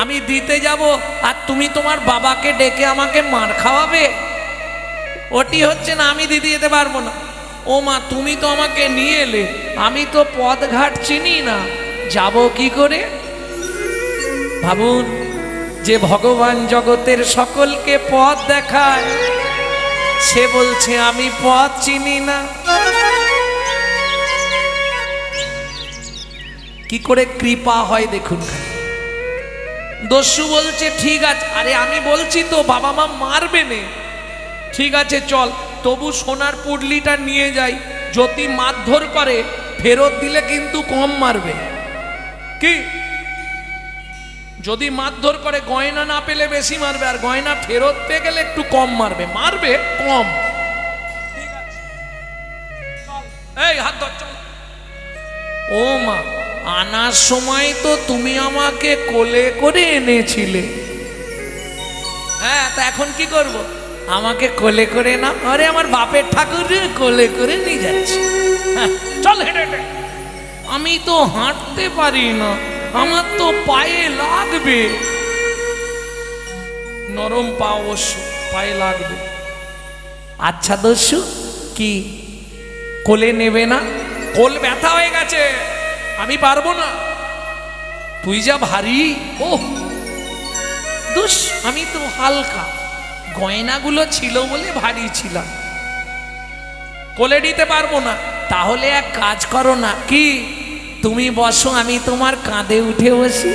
আমি দিতে যাব আর তুমি তোমার বাবাকে ডেকে আমাকে মার খাওয়াবে? ওটি হচ্ছে না, আমি দিতে যেতে পারবো না। ও মা, তুমি তো আমাকে নিয়ে এলে, আমি তো পথঘাট চিনি না, যাব কি করে? ভাবুন, যে ভগবান জগতের সকলকে পথ দেখায়, সে বলছে আমি পথ চিনি না। কি করে কৃপা হয় দেখুন। দস্যু বলছে ঠিক আছে, আরে আমি বলছি তো বাবা মা মারবে নে, ঠিক আছে চল, তবু সোনার পুডলিটা নিয়ে যাই, যদি মারধর করে ফেরত দিলে কিন্তু কম মারবে। কি যদি মারধর করে গয়না না পেলে বেশি মারবে, আর গয়না ফেরত পেয়ে গেলে একটু কম মারবে, মারবে কম। ঠিক আছে চল, এই হাত ধর চল। ও মা, আনার সময় তো তুমি আমাকে কোলে করে এনেছিলে, হ্যাঁ, তা এখন কি করব? আমাকে কোলে করে না, আরে আমার বাপের ঠাকুর কোলে করে নিয়ে যাচ্ছে। হ্যাঁ চল হেঁটে হেঁটে। আমি তো হাঁটতে পারি না, আমার তো পায়ে লাগবে। নরম পা অবশ্য, পায়ে লাগবে। আচ্ছা দস্যু, কি কোলে নেবে না? কোল ব্যথা হয়ে গেছে, আমি পারবো না, তুই যা ভারী। ও দুস, আমি তো হালকা, গয়নাগুলো ছিল বলে ভারী ছিলাম, কোলে নিতে পারবো না। তাহলে এক কাজ করো না, কি তুমি বসো, আমি তোমার কাঁধে উঠে বসি।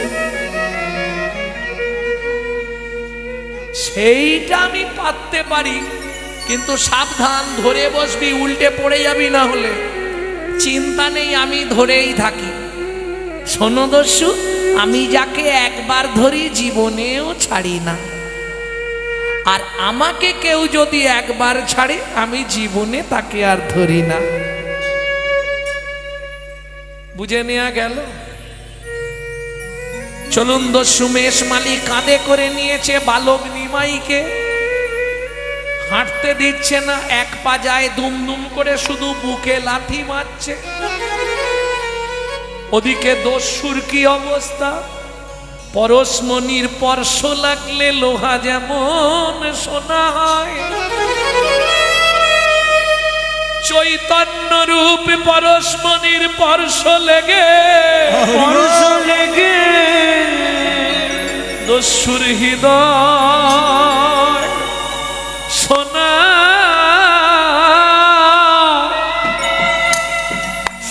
সেইটা আমি পারতে পারি, কিন্তু সাবধান, ধরে বসবি, উল্টে পড়ে যাবি না হলে। চিন্তা নেই, আমি ধরেই থাকি। শোনো দস্যু, আমি যাকে একবার ধরি জীবনেও ছাড়ি না, আর আমাকে কেউ যদি একবার ছাড়ে আমি জীবনে তাকে আর ধরি না। বুঝে নেওয়া গেল? চলুন দস্যু মেষমালি কাঁধে করে নিয়েছে বালক নিমাইকে, হাঁটতে দিচ্ছে না, এক পা যায় দুম দুম করে, শুধু বুকে লাথি মারছে। ওদিকে দস্যুর কি অবস্থা, পরশমণির স্পর্শ লাগলে লোহা যেমন সোনা হয়, চৈতন্য রূপ পরশমণির স্পর্শ লেগে দস্যুর হৃদয় সোনা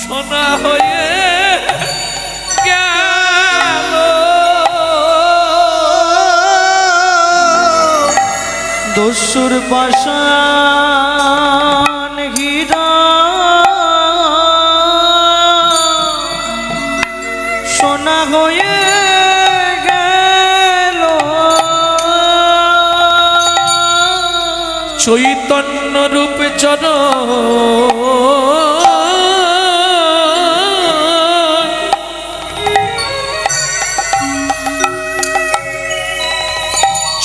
সোনা হয়ে গেল। দস্যুর পাষাণ হৃদয় সোনা হয়ে গেল। চৈতন্য রূপ জন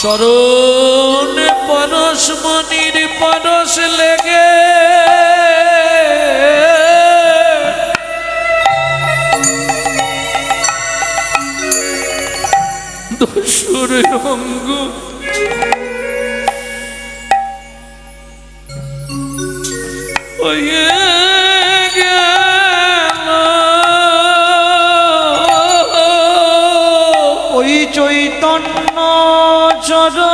চরণ পরশমণির পরশ লেগে দস্যুর অঙ্গ হয়ে গেল। ওই চৈতন্য চরণ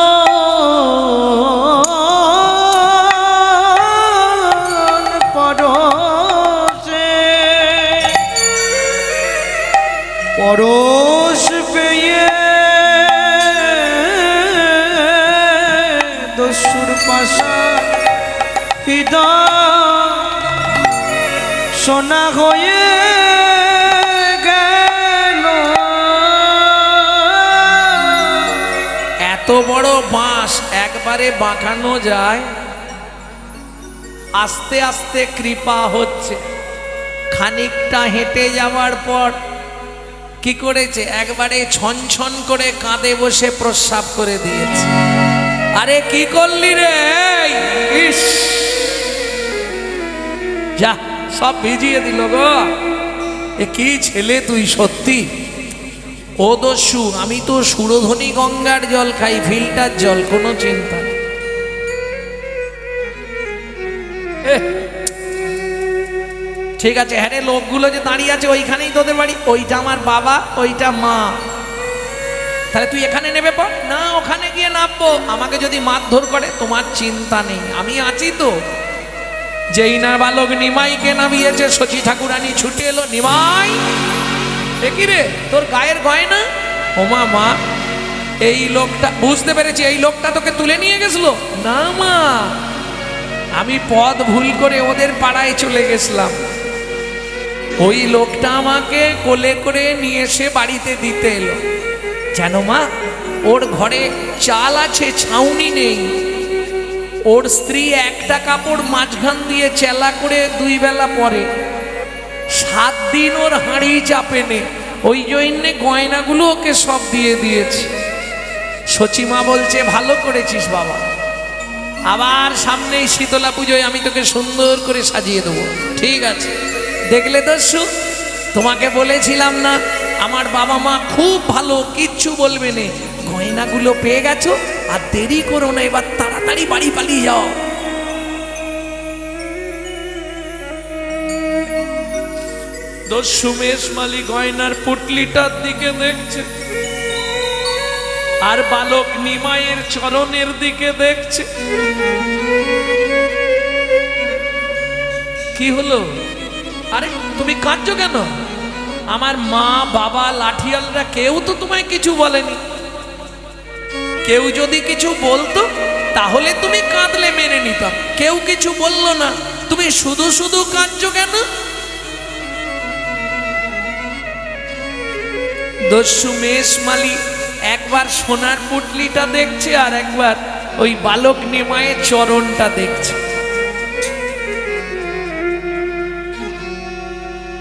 পরশে পরশ পেয়ে দস্যুর পাষাণ হৃদয় সোনা হয়ে গেল। এত বড় বাঁশ একবারে বাঁকানো যায়? আস্তে আস্তে কৃপা হচ্ছে। খানিকটা হেঁটে যাওয়ার পর কি করেছে, একবারে ছন ছন করে কাঁধে বসে প্রস্রাব করে দিয়েছে। আরে কি করলি রে? ইস, যা সব ভিজিয়ে দিল গো। এ কি ছেলে তুই সত্যি। ও দস্যু, আমি তো সুরধনী গঙ্গার জল খাই, ফিল্টার জল, কোনো চিন্তা নেই। ঠিক আছে, হ্যাঁ রে, লোকগুলো যে দাঁড়িয়ে আছে ওইখানেই তোদের বাড়ি? ওইটা আমার বাবা, ওইটা মা। তাহলে তুই এখানে নেবে পর না, ওখানে গিয়ে নামবো। আমাকে যদি মারধর করে তোমার চিন্তা নেই, আমি আছি তো। যেই না বালক নিমাইকে নামিয়েছে, শচী ঠাকুরানী ছুটে এলো। নিমাই, দেখি রে তোর গায়ের গয়না। ওমা মা, এই লোকটা, বুঝতে পেরেছি এই লোকটা তোকে তুলে নিয়ে গেছিল। না মা, আমি পথ ভুল করে ওদের পাড়ায় চলে গেছিলাম। ওই লোকটা আমাকে কোলে করে নিয়ে এসে বাড়িতে দিতে এলো। জানো মা, ওর ঘরে চাল আছে, ছাউনি নেই। ওর স্ত্রী একটা কাপড় মাঝখান দিয়ে চেলা করে 2 বেলা পরে। 7 দিন ওর হাঁড়ি চাপে নে, ওই জন্যে গয়নাগুলো ওকে সব দিয়ে দিয়েছি। সচিমা বলছে ভালো করেছিস বাবা, আবার সামনেই শীতলা পুজোয় আমি তোকে সুন্দর করে সাজিয়ে দেবো। ঠিক আছে। দেখলে দস্যু, তোমাকে বলেছিলাম না আমার বাবা মা খুব ভালো, কিচ্ছু বলবে না। গয়নাগুলো পেয়ে গেছো, আর দেরি করো না, এবার তাড়াতাড়ি বাড়ি পালিয়ে যাও। দস্যু মেশমালি গয়নার পুটলিটার দিকে দেখছে, আর বালক নিমাইয়ের চরণের দিকে দেখছে। কি হলো? আরে তুমি কাঁদছো কেন? আমার মা, বাবা, লাঠিয়ালরা কেউ তো তোমায় কিছু বলেনি। কেউ যদি কিছু বলতো তাহলে তুমি কাঁদলে মেনে নিতাম, কেউ কিছু বললো না, তুমি শুধু শুধু কাঁদছো কেন? দস্যু মেশমালি একবার সোনার পুটলিটা দেখছে, আর একবার ওই বালক নিমাইয়ের চরণটা দেখছে।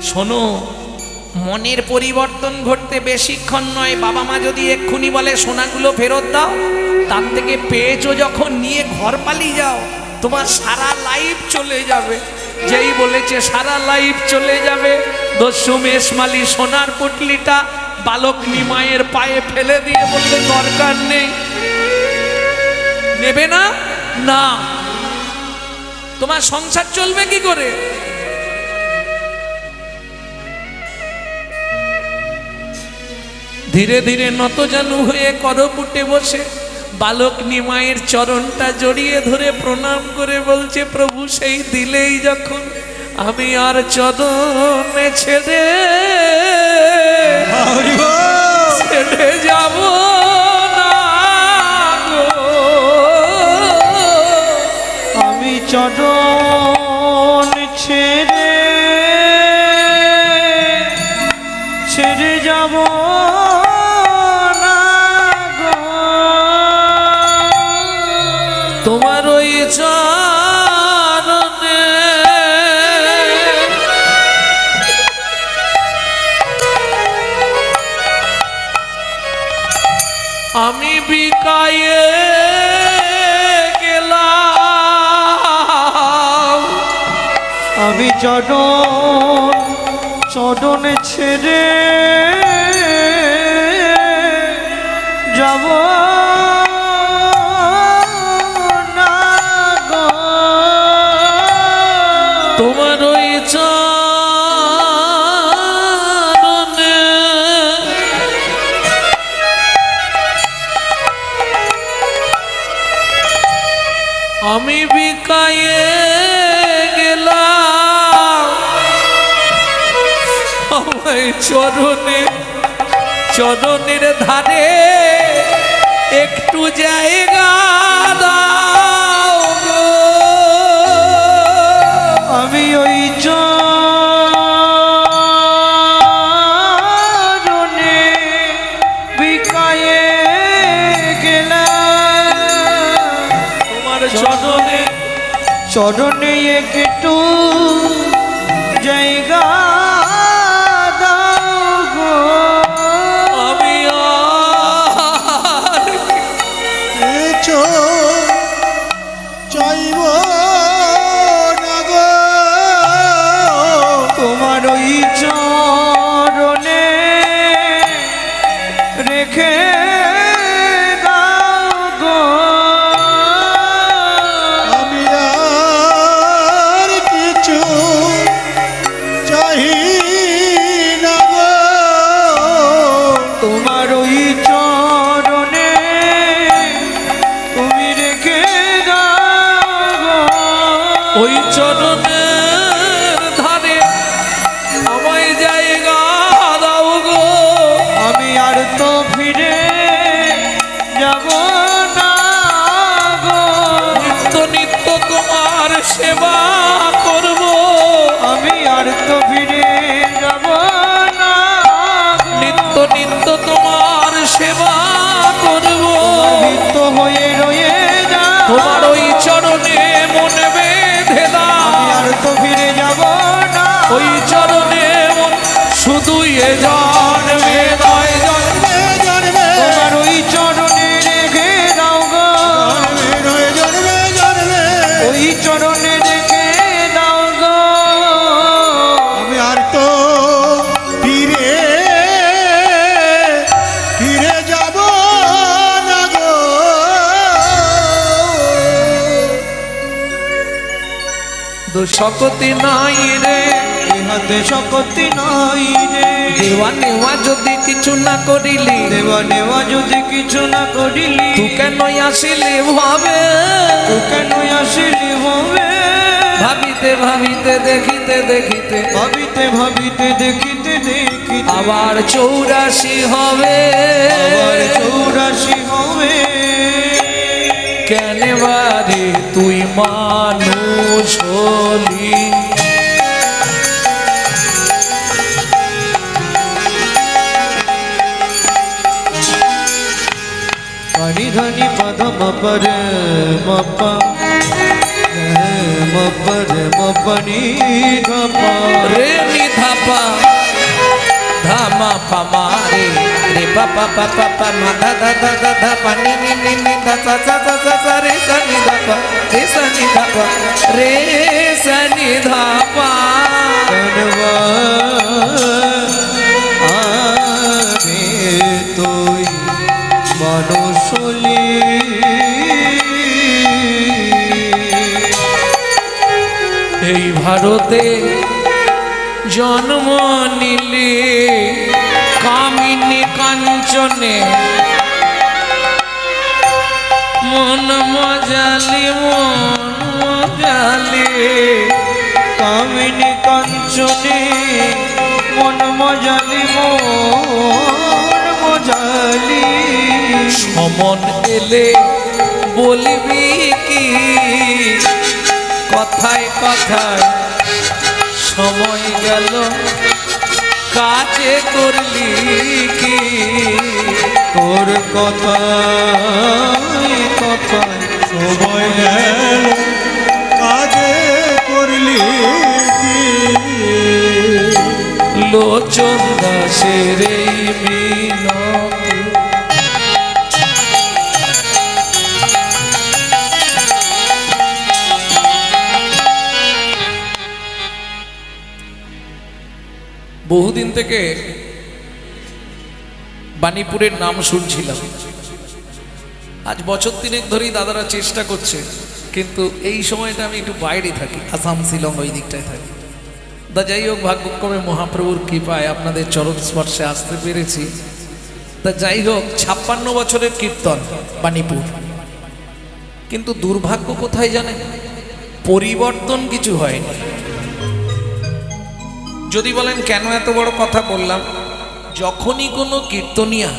শোনো, মনের পরিবর্তন ঘটতে বেশিক্ষণ নয়। বাবা মা যদি এক্ষুনি বলে সোনাগুলো ফেরত দাও, তার থেকে পেয়েছো যখন নিয়ে ঘর পালিয়ে যাও, তোমার সারা লাইফ চলে যাবে। যেই বলেছে সারা লাইফ চলে যাবে, দস্যু মেশমালি সোনার পুটলিটা বালক নিমাইয়ের পায়ে ফেলে দিয়ে বলতে দরকার নেই। নেবে না? না। তোমার সংসার চলবে কি করে? ধীরে ধীরে নতজানু হয়ে করপুটে বসে বালক নিমাইয়ের চরণটা জড়িয়ে ধরে প্রণাম করে বলছে, প্রভু সেই দিলেই যখন আমি আর চরণে ছেড়ে যাব না গো, আমি চরণ ছেড়ে যাব না গো, তোমার ওই চরণে আমি বিকায়ে গেলাম। আমি চরণ ছেড়ে যাব না গো, তোমার ওই চরণে আমি বিকায়ে গেলাম। আমায় চরণের ধারে একটু জায়গা দাও গো। আমি ওই চরণে বিকায়ে গেলাম, তোমার চরণে একটু জায়গা দাও গো। আমি আর চরণে ওই চরণের ধারে আমায় জায়গা দাও গো, আমি আর তো ফিরে যাব না গো, নিত্য নিত্য তোমার সেবা করব, আমি আর তো ফিরে যাব না গো, নিত্য নিত্য তোমার সেবা করব, নিত্য হয়ে রয়ে যা, তোমার ওই চরণে মন বেঁধে দাও, আমি আর তো ফিরে যাব না, ওই চরণে মন শুধু এ জন্মে নয় জন্মে জন্মে তোমার ওই চরণে রেখে দাও গো, জন্মে জন্মে ওই চরণে রেখে দাও গো, আমি আর তো ফিরে ফিরে যাব না গো, দুঃশকতি নাই রে, ইহাতে শক্তি নাই রে, দেওয়া নেওয়া যদি কিছু না করিলি, দেওয়া নেওয়া যদি কিছু না করিলি, তু কেন আসিলি ভাবে, তু কেন আসিলি হবে, ভাবিতে ভাবিতে দেখিতে দেখিতে ভাবিতে ভাবিতে দেখিতে দেখিতে আবার 84 হবে, আবার 84 হবে, কেন বারে তুই মানুষ হলি, পানি ধনি পদ মপর মপা মপর মপনি ধপা রে নি ধাপা ধামা পামা রে রে পাপা পাপা পামা ধা ধা ধা ধা ধা পানি নি নি নি ধা সা সা সা সা সা রে সা নি ধাপা রে সা নি ধাপা রে সা নি ধাপা কনবা আরে তুই মানুষ হলি, এই ভারতে জন্ম নিলে কামিনী কাঞ্চনে মন মজালি মন মজালি, কামিনী কাঞ্চনে মন মজালি মন মজালি, সমন এলে বলবি কি কথায় কথায় সময় গেল কাজে করলি কি, তোর কথায় কথায় সময় গেল কাজে করলি কি, লোচন দাসের এই মিনতি বহুদিন থেকে বাণীপুরের নাম শুনছিলাম, আজ বছর 3 ধরেই দাদারা চেষ্টা করছে, কিন্তু এই সময়টা আমি একটু বাইরে থাকি, আসাম শিলং ওই দিকটায় থাকি। তা যাই হোক, ভাগ্যক্রমে মহাপ্রভুর কৃপায় আপনাদের চরণ স্পর্শে আসতে পেরেছি। তা যাই হোক, 56 বছরের কীর্তন বাণীপুর, কিন্তু দুর্ভাগ্য কোথায় জানেন, পরিবর্তন কিছু হয়নি। যদি বলেন কেন এত বড় কথা বললাম, যখনই কোনো কীর্তনিয়া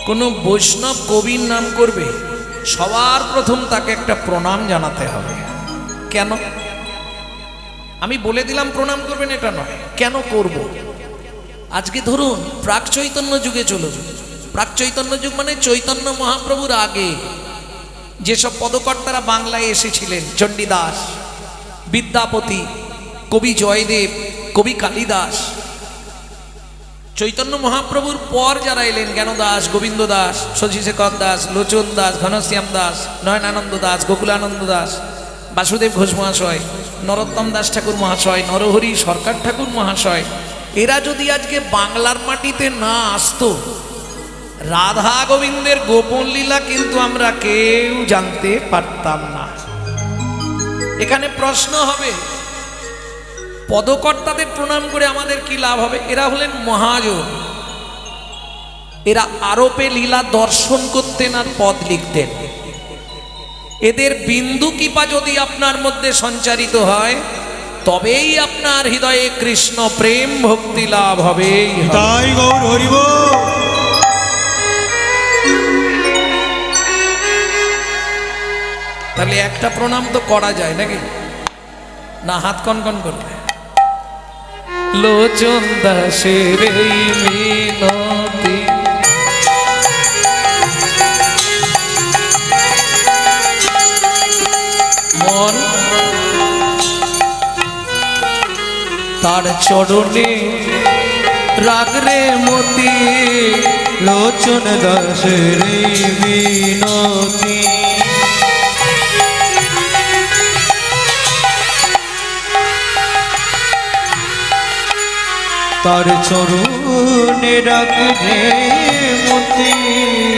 কোনো বৈষ্ণব কবির নাম করবে, সবার প্রথম তাকে একটা প্রণাম জানাতে হবে। কেন? আমি বলে দিলাম প্রণাম করবেন এটা নয়, কেন করব? আজকে ধরুন প্রাক চৈতন্য যুগে চলে যান, প্রাক চৈতন্য যুগ মানে চৈতন্য মহাপ্রভুর আগে যেসব পদকর্তারা বাংলায় এসেছিলেন, চণ্ডীদাস, বিদ্যাপতি, কবি জয়দেব, কবি কালিদাস, চৈতন্য মহাপ্রভুর পর যারা এলেন, জ্ঞানদাস, গোবিন্দ দাস, শশীশেখর দাস, লোচন দাস, ঘনশ্যাম দাস, নয়নানন্দ দাস, গোকুলানন্দ দাস, বাসুদেব ঘোষ মহাশয়, নরোত্তম দাস ঠাকুর মহাশয়, নরহরি সরকার ঠাকুর মহাশয়, এরা যদি আজকে বাংলার মাটিতে না আসতো, রাধা গোবিন্দের গোপন লীলা কিন্তু আমরা কেউ জানতে পারতাম না। এখানে প্রশ্ন হবে, পদকর্তাদের প্রণাম করে আমাদের কি লাভ হবে? এরা হলেন মহাজন, এরা আরোপে লীলা দর্শন করতেন আর পদ লিখতেন। এদের বিন্দু কৃপা যদি আপনার মধ্যে সঞ্চারিত হয়, তবেই আপনার হৃদয়ে কৃষ্ণ প্রেম ভক্তি লাভ হবে। তাই গৌর হরিব। তাহলে একটা প্রণাম তো করা যায় নাকি না? হাত কনকন করবে। লোচন দাসের এই মিনতি, মন তার চরণে রাগরে মতি, লোচন দাসের বিনতি, তার চরণে রাখবে মতি।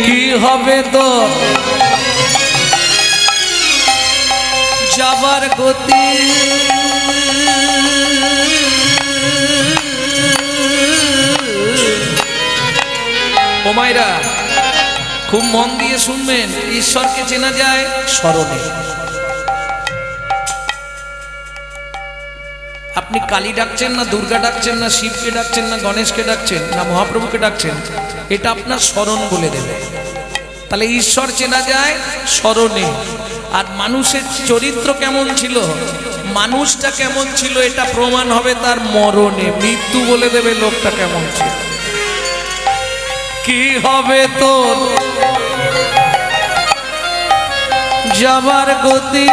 কি হবে তো যাবার গতি, ও মায়েরা খুব মন দিয়ে শুনবেন। ঈশ্বরকে চেনা যায় স্মরণে। আপনি কালী ডাকছেন না, দুর্গা ডাকছেন না, শিবকে ডাকছেন না, গণেশকে ডাকছেন না, মহাপ্রভুকে ডাকছেন, এটা আপনার স্মরণ বলে দেবে। তাহলে ঈশ্বর চেনা যায় স্মরণে। আর মানুষের চরিত্র কেমন ছিল, মানুষটা কেমন ছিল, এটা প্রমাণ হবে তার মরণে। মৃত্যু বলে দেবে লোকটা কেমন ছিল। কি হবে তোর যাবার গতি,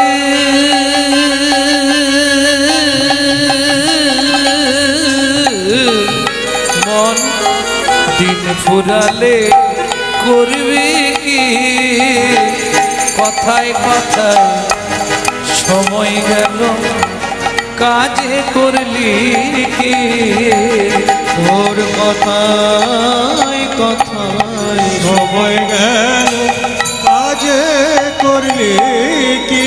মন দিন ফুরালে করবে কি, কথায় কথায় সময় গেল কাজে করলি কি। তোর কথায় কথায় সময় গেল কাজে করলি কি।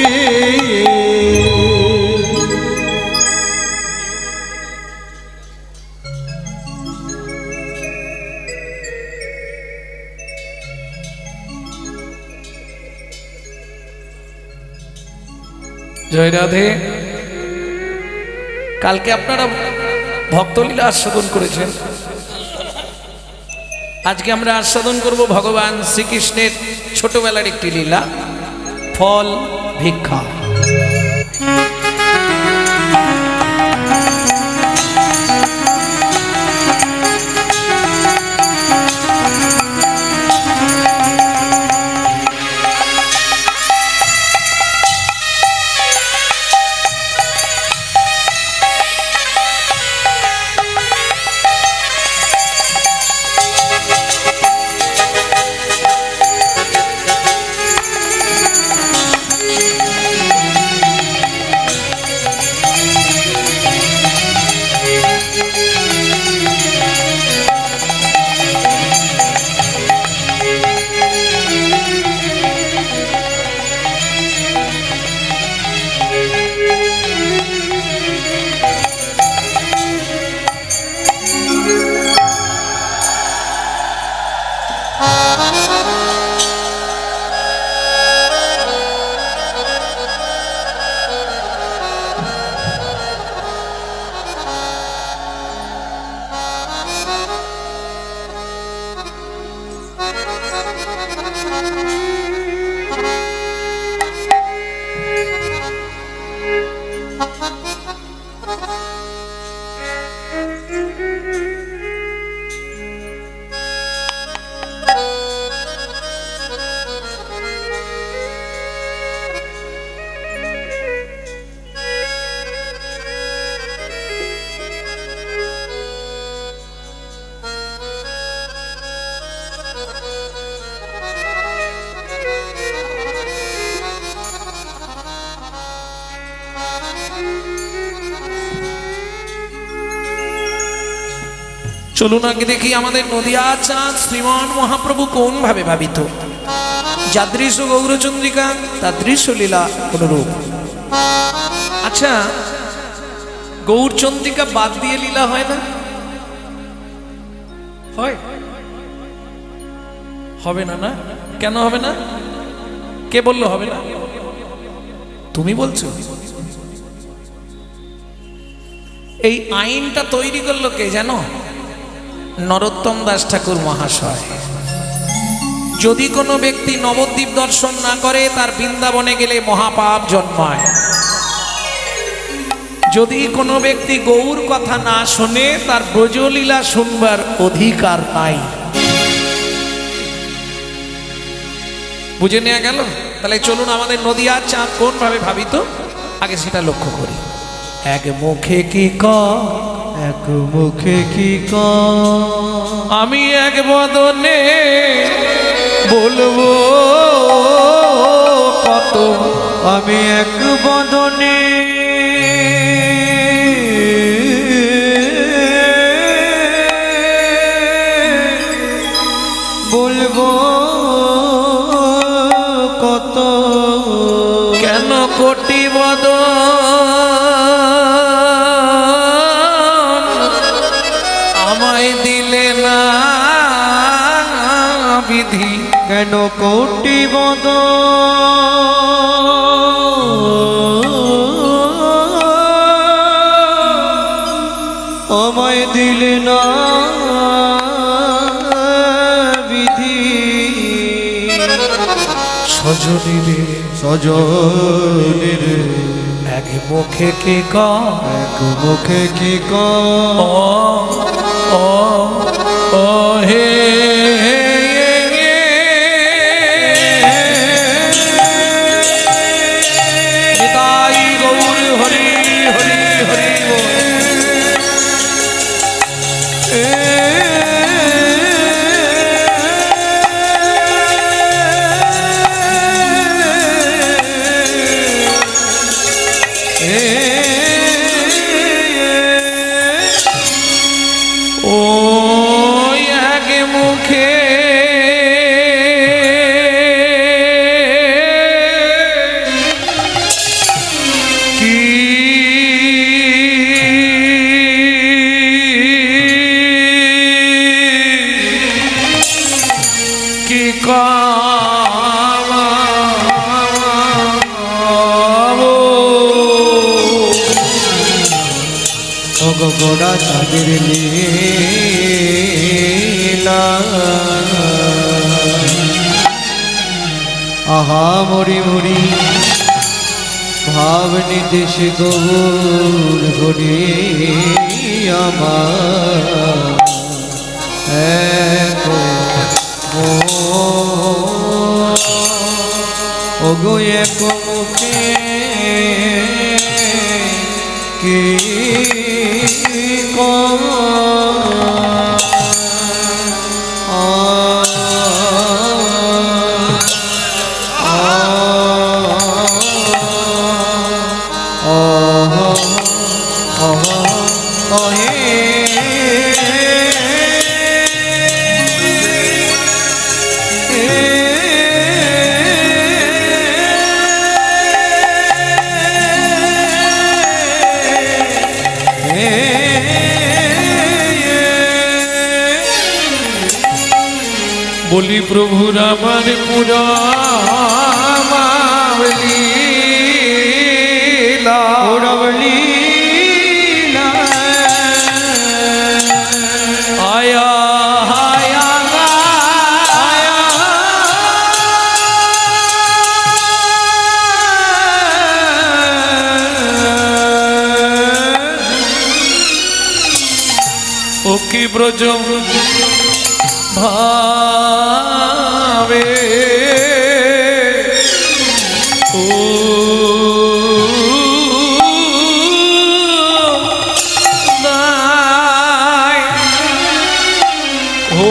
জয় রাধে। কালকে আপনারা ভক্তলীলা আস্বাদন করেছেন, আজকে আমরা আস্বাদন করব ভগবান শ্রীকৃষ্ণের ছোটবেলার একটি লীলা, ফল ভিক্ষা। চলুন আগে দেখি আমাদের নদিয়া চাঁদ শ্রীমান মহাপ্রভু কোন ভাবে ভাবিত। যাদৃশ গৌরচন্দ্রিকা তাদৃশ লীলা অনুরূপ। আচ্ছা, গৌরচন্দ্রিকা বাদ দিয়ে লীলা হয় না? হয়? হবে না? না কেন হবে না? কে বললো হবে না? তুমি বলছো? এই আইনটা তৈরি করলো কে জানো? নরোত্তম দাস ঠাকুর মহাশয়। যদি কোনো ব্যক্তি নবদ্বীপ দর্শন না করে তার বৃন্দাবনে গেলে মহাপাপ জন্মায়। যদি কোনো ব্যক্তি গৌর কথা না শোনে তার ব্রজলীলা শুনবার অধিকার নাই। বুঝে নেওয়া গেল? তাহলে চলুন আমাদের নদিয়ার চাঁদ কোন ভাবে ভাবিত আগে সেটা লক্ষ্য করি। এক মুখে কি এক মুখে কি আমি এক বদনে বলবো কত, আমি এক বদনে বলবো কত, কেন কোটি বদন আমায় দিলে না বিধি। কেন কোটি বদন আমায় দিলে না বিধি। সজনীরে সজনীর এক মুখে কি এক মুখে কি ও ও হে নিতাই গৌর হরি হরি হরি বল। ও এক মুখে কি কি গোড়া চাঁদের লীলা আহা মরি মরি ভাব নিদেশ গৌর হরি আমার এক ওগো এক মুখে কি বলি প্রভুর আমার পুরা লীলা আয়া আয়া আয়া ও কি ব্রজ ভাবে ও দাই ও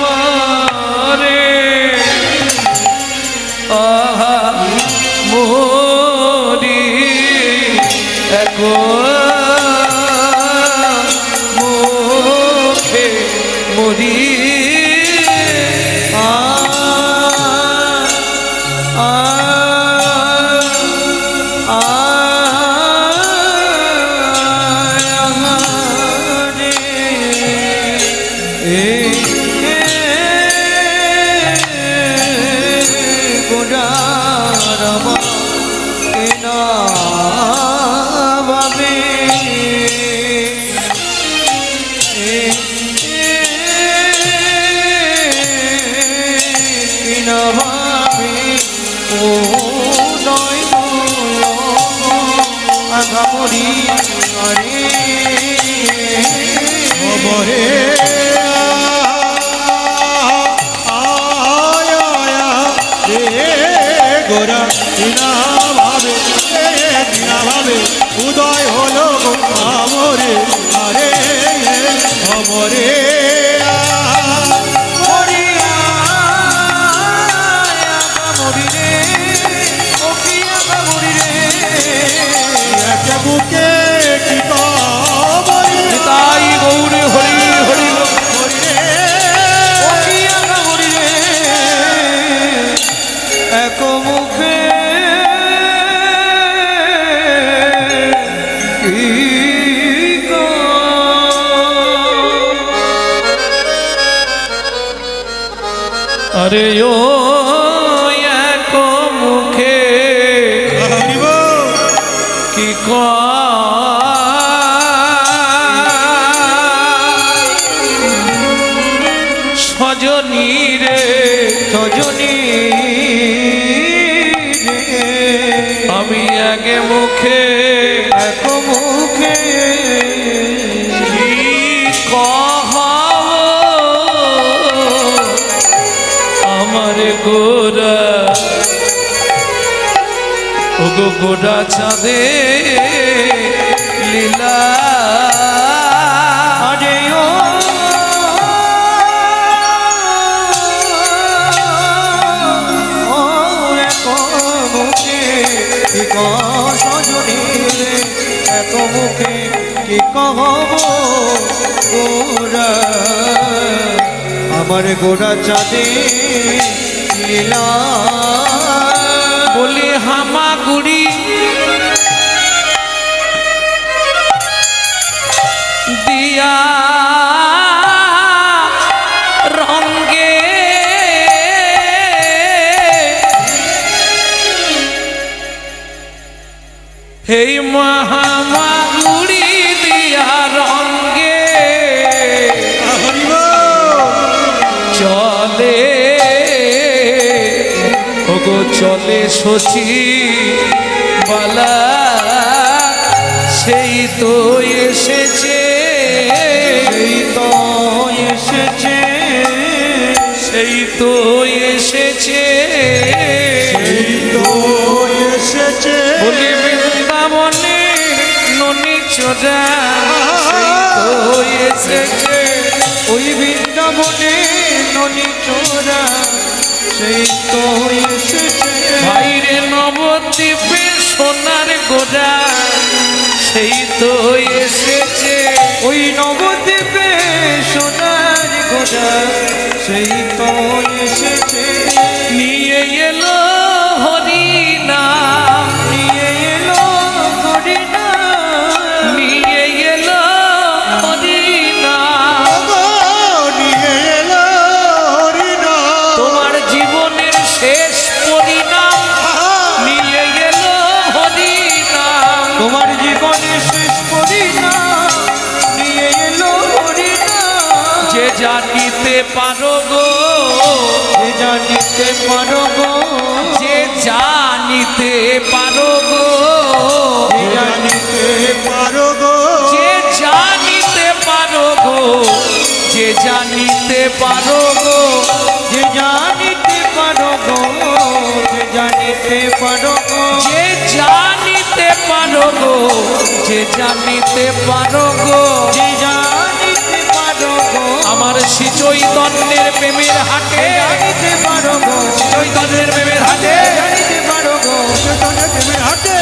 লামারে আহা মোরি এক মরি আরে খবরে আয়া রে গোরা দিনা ভাবে উদয় হলো আমরে আরে খবরে একটা বুকে কি কবরে তাই গৌরে হরি হরি এক মুখে আরে ও এক মুখে হরিব কি সজনী রে সজনী আমি আগে মুখে এক মুখে কি আমার গোরা ও গো গোরা চাঁদে লীলা আরে ও এক মুখে কি সজনী এক মুখে কি কহব গোরা আমার গোরা চাঁদে লীলা বলি হামাগুড়ি দিয়া রঙ্গে হেই মহামাগুড়ি দিয়া রঙ্গে হরিব চলে ওগো চলে শচী বালা সেই তো এসেছে সেই তো এসেছে সেই তো এসেছে এই তো এসেছে বলি বৃন্দাবনে ননি চোরা সেই তো এসেছে ওই বৃন্দাবনে ননি চোরা সেই তো এসেছে ভাইরে নবদ্বীপে সোনার গোড়া সেই তো এসেছে ওই নবদ্বীপে সোনার গোড়া সেই তো এসেছে নিয়ে এলো হরি নাম নিয়ে এলো হরিনা নিয়ে এলো হরি নাম নিয়ে এলো হরিনা তোমার জীবনের শেষ পরিণাম নিয়ে এলো হরি নাম তোমার জীবনে শেষ পরিণাম নিয়ে এলো হরিনা যে জানিতে পারো গো যে জানিতে পারো গো যে জানিতে পারো গো যে জানিতে পারো গো যে জানিতে পারো গো যে জানিতে পারো গো যে জানিতে পারো গো যে জানিতে পারো গো যে জানিতে পারো গো যে জানিতে পারো গো যে জানিতে পারো গো আমার শ্রী চৈতন্যের প্রেমের হাটে জানিতে পারো গো চৈতন্যের প্রেমের হাটে জানিতে পারো গো চৈতন্য প্রেমের হাটে